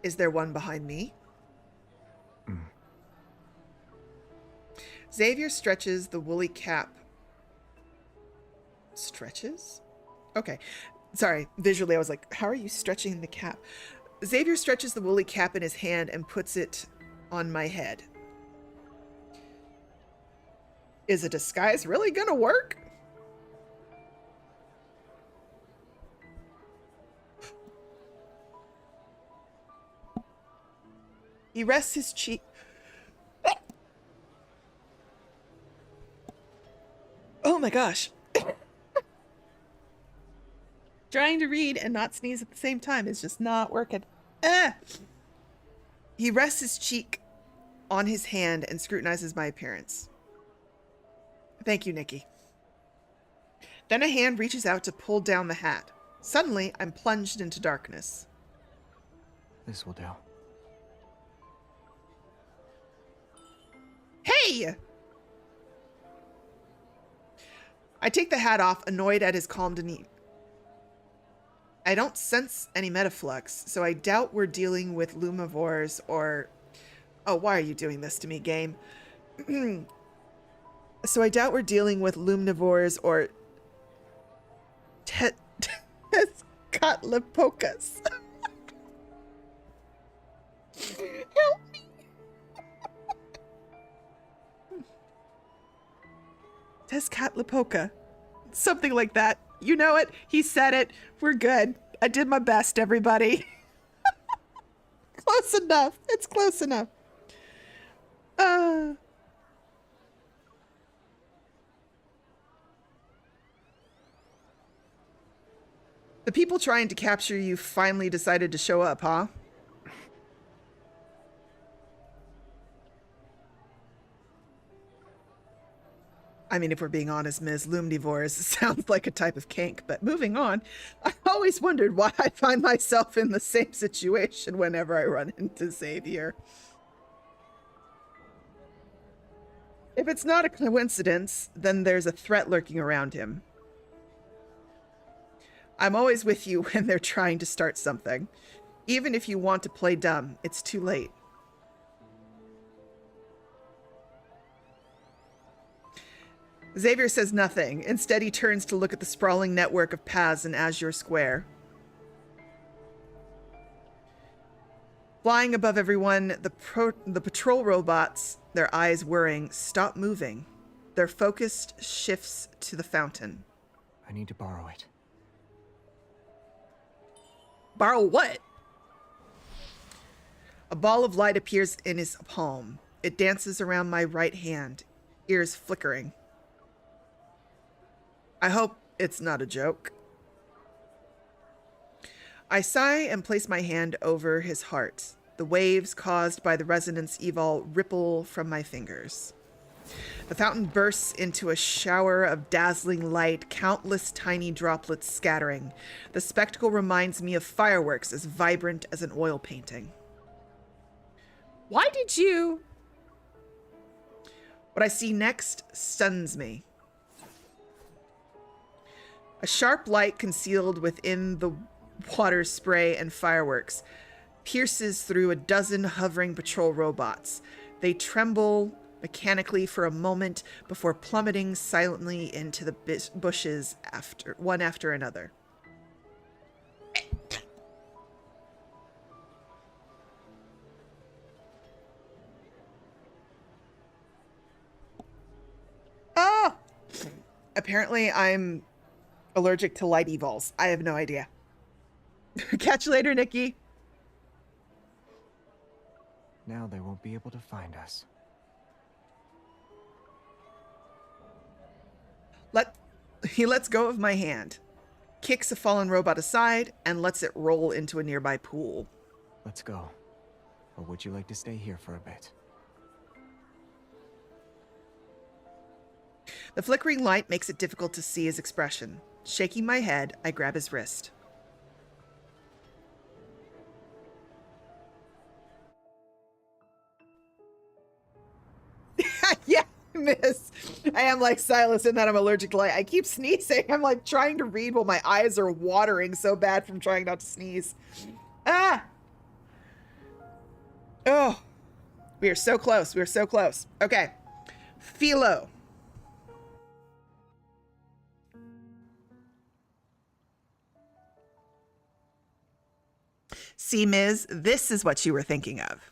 Is there one behind me? Mm. Xavier stretches the woolly cap. Stretches? Okay. Sorry, visually I was like, how are you stretching the cap? Xavier stretches the woolly cap in his hand and puts it on my head. Is a disguise really gonna work? He rests his cheek. Oh my gosh. Trying to read and not sneeze at the same time is just not working. He rests his cheek on his hand and scrutinizes my appearance. Thank you, Nikki. Then a hand reaches out to pull down the hat. Suddenly, I'm plunged into darkness. This will do. Hey! I take the hat off, annoyed at his calm demeanor. I don't sense any metaflux, so I doubt we're dealing with lumivores or... Oh, why are you doing this to me, game? So I doubt we're dealing with lumnivores or... Tezcatlipocas. Help me. Tezcatlipoca. Something like that. You know it. He said it. We're good. I did my best, everybody. Close enough. It's close enough. The people trying to capture you finally decided to show up, huh? I mean, if we're being honest, Ms. Lumnivores sounds like a type of kink, but moving on, I always wondered why I find myself in the same situation whenever I run into Xavier. If it's not a coincidence, then there's a threat lurking around him. I'm always with you when they're trying to start something. Even if you want to play dumb, it's too late. Xavier says nothing. Instead, he turns to look at the sprawling network of paths in Azure Square. Flying above everyone, the patrol robots, their eyes whirring, stop moving. Their focus shifts to the fountain. I need to borrow it. Borrow what? A ball of light appears in his palm. It dances around my right hand, ears flickering. I hope it's not a joke. I sigh and place my hand over his heart. The waves caused by the resonance evol ripple from my fingers. The fountain bursts into a shower of dazzling light, countless tiny droplets scattering. The spectacle reminds me of fireworks as vibrant as an oil painting. Why did you? What I see next stuns me. A sharp light concealed within the water spray and fireworks pierces through a dozen hovering patrol robots. They tremble mechanically for a moment before plummeting silently into the bushes one after another. Ah! Apparently I'm allergic to light evols. I have no idea. Catch you later, Nikki. Now they won't be able to find us. He lets go of my hand, kicks a fallen robot aside, and lets it roll into a nearby pool. Let's go. Or would you like to stay here for a bit? The flickering light makes it difficult to see his expression. Shaking my head, I grab his wrist. Yeah, miss. I am like Sylus in that I'm allergic to light. I keep sneezing. I'm like trying to read while my eyes are watering so bad from trying not to sneeze. Ah! Oh. We are so close. We are so close. Okay. Philo. See, Ms., this is what you were thinking of.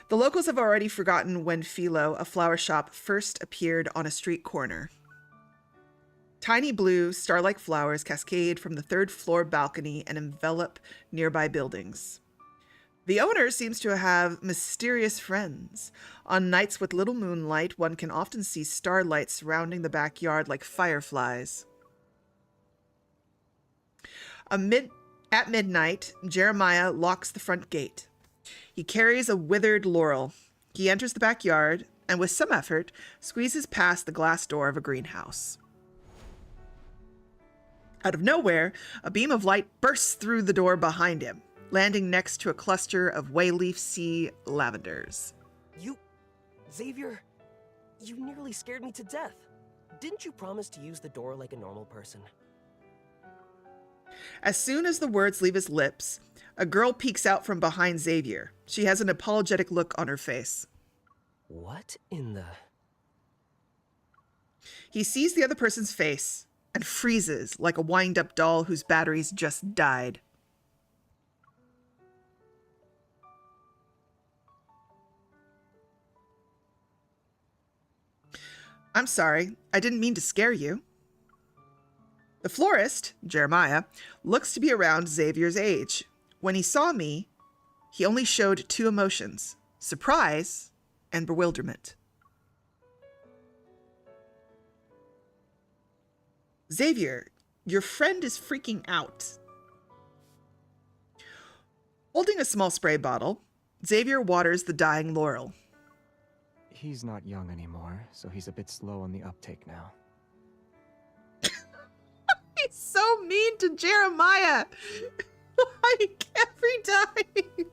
The locals have already forgotten when Philo, a flower shop, first appeared on a street corner. Tiny blue, star-like flowers cascade from the third-floor balcony and envelop nearby buildings. The owner seems to have mysterious friends. On nights with little moonlight, one can often see starlight surrounding the backyard like fireflies. At midnight, Jeremiah locks the front gate. He carries a withered laurel. He enters the backyard and, with some effort, squeezes past the glass door of a greenhouse. Out of nowhere, a beam of light bursts through the door behind him, landing next to a cluster of wayleaf sea lavenders. Xavier, you nearly scared me to death. Didn't you promise to use the door like a normal person? As soon as the words leave his lips, a girl peeks out from behind Xavier. She has an apologetic look on her face. What in the... He sees the other person's face and freezes like a wind-up doll whose batteries just died. I'm sorry, I didn't mean to scare you. The florist, Jeremiah, looks to be around Xavier's age. When he saw me, he only showed two emotions, surprise and bewilderment. Xavier, your friend is freaking out. Holding a small spray bottle, Xavier waters the dying laurel. He's not young anymore, so he's a bit slow on the uptake now. He's so mean to Jeremiah. Like every time.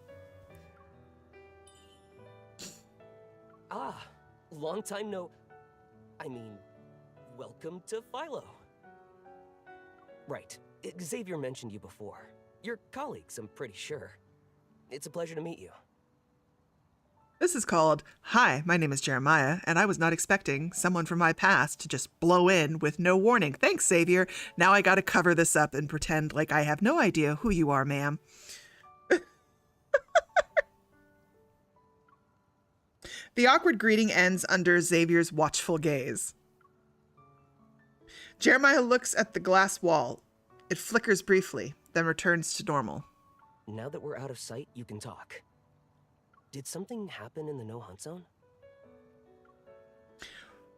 Ah, long time no... welcome to Philo. Right, Xavier mentioned you before. You're colleagues, I'm pretty sure. It's a pleasure to meet you. This is called, "Hi, my name is Jeremiah, and I was not expecting someone from my past to just blow in with no warning. Thanks, Xavier. Now I gotta cover this up and pretend like I have no idea who you are, ma'am." The awkward greeting ends under Xavier's watchful gaze. Jeremiah looks at the glass wall. It flickers briefly, then returns to normal. now that we're out of sight, you can talk. Did something happen in the no-hunt zone?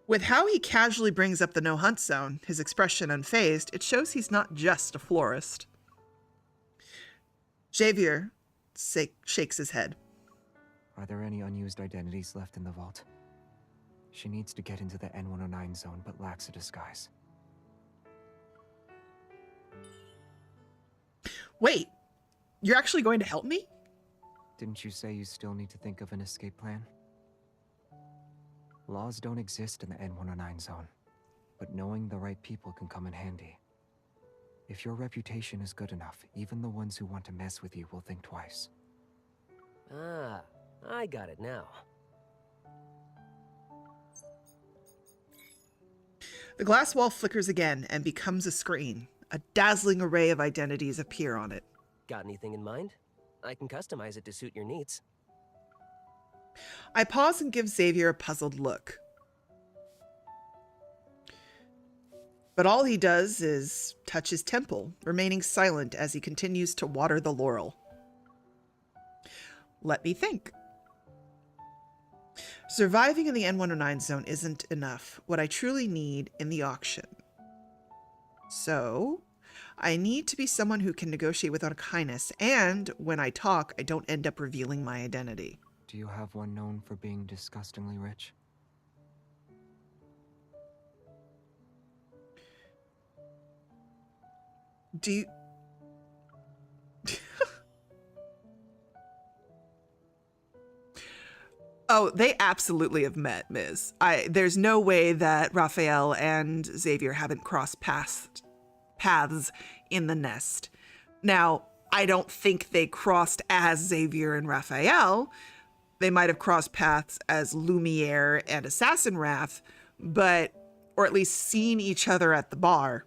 With how he casually brings up the no-hunt zone, his expression unfazed, it shows he's not just a florist. Xavier shakes his head. Are there any unused identities left in the vault? She needs to get into the N109 zone, but lacks a disguise. Wait, you're actually going to help me? Didn't you say you still need to think of an escape plan? Laws don't exist in the N109 zone, but knowing the right people can come in handy. If your reputation is good enough, even the ones who want to mess with you will think twice. Ah, I got it now. The glass wall flickers again and becomes a screen. A dazzling array of identities appear on it. Got anything in mind? I can customize it to suit your needs. I pause and give Xavier a puzzled look. But all he does is touch his temple, remaining silent as he continues to water the laurel. Let me think. Surviving in the N109 zone isn't enough. What I truly need in the auction. So, I need to be someone who can negotiate without kindness, and when I talk, I don't end up revealing my identity. Do you have one known for being disgustingly rich? Do you... Oh, they absolutely have met, Ms. There's no way that Rafayel and Xavier haven't crossed paths in the nest. Now, I don't think they crossed as Xavier and Rafayel. They might have crossed paths as Lumiere and Assassin Raph, or at least seen each other at the bar.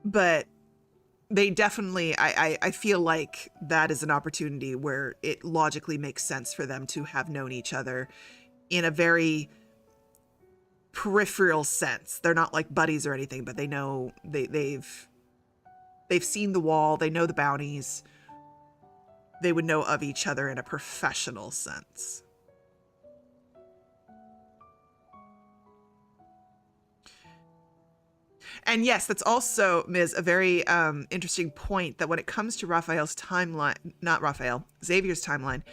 But they definitely, I feel like that is an opportunity where it logically makes sense for them to have known each other in a very peripheral sense. They're not like buddies or anything, but they know, they've seen the wall, they know the bounties. They would know of each other in a professional sense. And yes, that's also, Ms., a very interesting point that when it comes to Raphael's timeline, not Raphael, Xavier's timeline,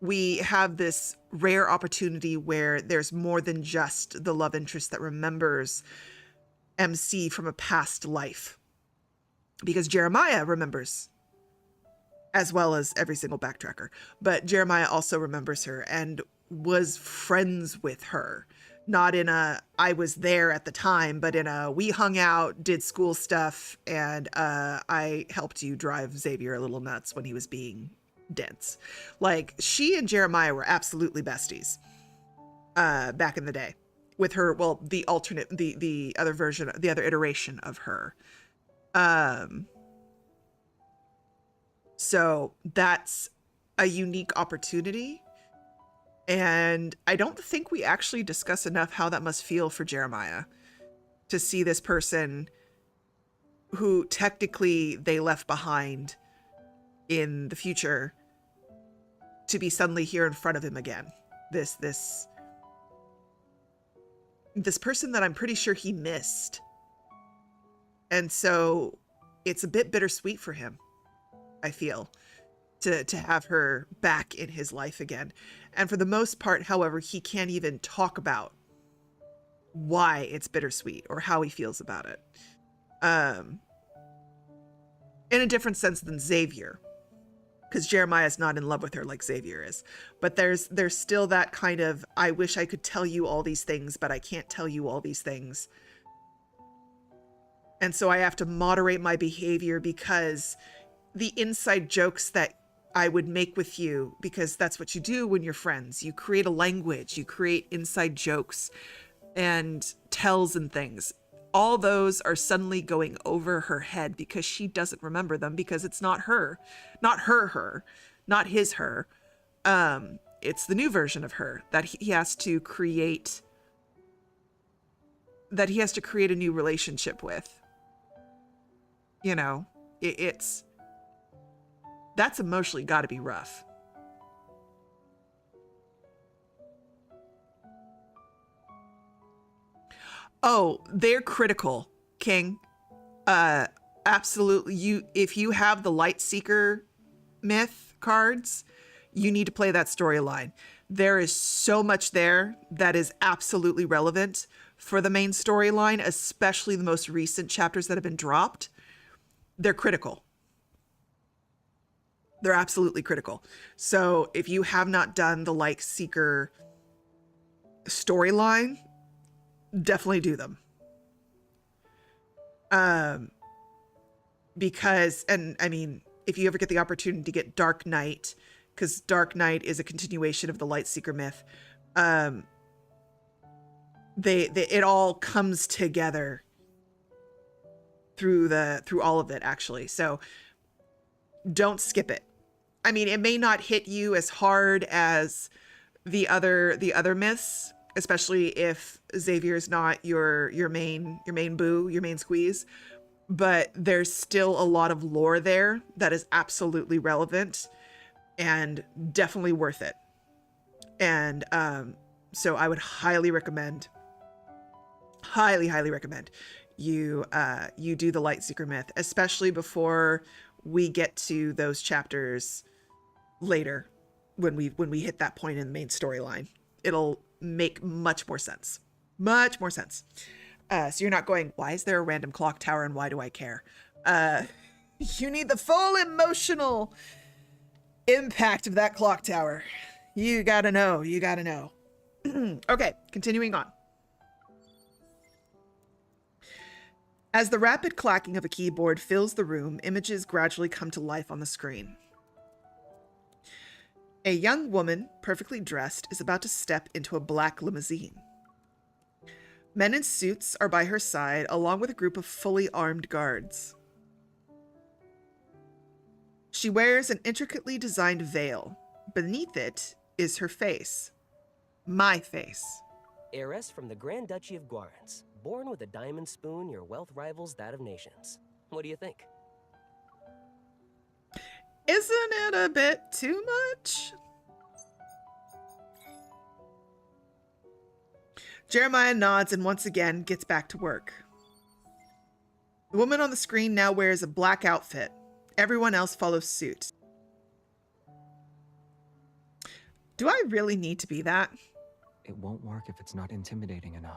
we have this rare opportunity where there's more than just the love interest that remembers MC from a past life. Because Jeremiah remembers, as well as every single backtracker. But Jeremiah also remembers her and was friends with her. Not in a, I was there at the time, but in a, we hung out, did school stuff, and I helped you drive Xavier a little nuts when he was being dense. Like, she and Jeremiah were absolutely besties back in the day. With her, well, the alternate, the other version, the other iteration of her. So that's a unique opportunity. And I don't think we actually discuss enough how that must feel for Jeremiah to see this person who technically they left behind in the future to be suddenly here in front of him again. This person that I'm pretty sure he missed. And so it's a bit bittersweet for him, I feel, to have her back in his life again. And for the most part, however, he can't even talk about why it's bittersweet or how he feels about it. In a different sense than Xavier, because Jeremiah's not in love with her like Xavier is. But there's still that kind of, I wish I could tell you all these things, but I can't tell you all these things. And so I have to moderate my behavior because the inside jokes that I would make with you, because that's what you do when you're friends. You create a language, you create inside jokes and tells and things. All those are suddenly going over her head because she doesn't remember them because it's not her, not his her. It's the new version of her that he has to create, a new relationship with. You know, that's emotionally got to be rough. Oh, they're critical, King. Absolutely. If you have the Lightseeker myth cards, you need to play that storyline. There is so much there that is absolutely relevant for the main storyline, especially the most recent chapters that have been dropped. They're critical. They're absolutely critical. So if you have not done the Lightseeker storyline, definitely do them. Because, and I mean, if you ever get the opportunity to get Dark Knight, because Dark Knight is a continuation of the Lightseeker myth, it all comes together through all of it, actually. So don't skip it. I mean, it may not hit you as hard as the other myths, especially if Xavier is not your main boo, your main squeeze, but there's still a lot of lore there that is absolutely relevant and definitely worth it. And so I would highly recommend you do the Lightseeker myth, especially before we get to those chapters later, when we hit that point in the main storyline. It'll make much more sense. So you're not going, why is there a random clock tower and why do I care? You need the full emotional impact of that clock tower. You gotta know. Okay, continuing on. As the rapid clacking of a keyboard fills the room, images gradually come to life on the screen. A young woman, perfectly dressed, is about to step into a black limousine. Men in suits are by her side, along with a group of fully armed guards. She wears an intricately designed veil. Beneath it is her face. My face. Heiress from the Grand Duchy of Guarans. Born with a diamond spoon, your wealth rivals that of nations. What do you think? Isn't it a bit too much? Jeremiah nods and once again gets back to work. The woman on the screen now wears a black outfit. Everyone else follows suit. Do I really need to be that? It won't work if it's not intimidating enough.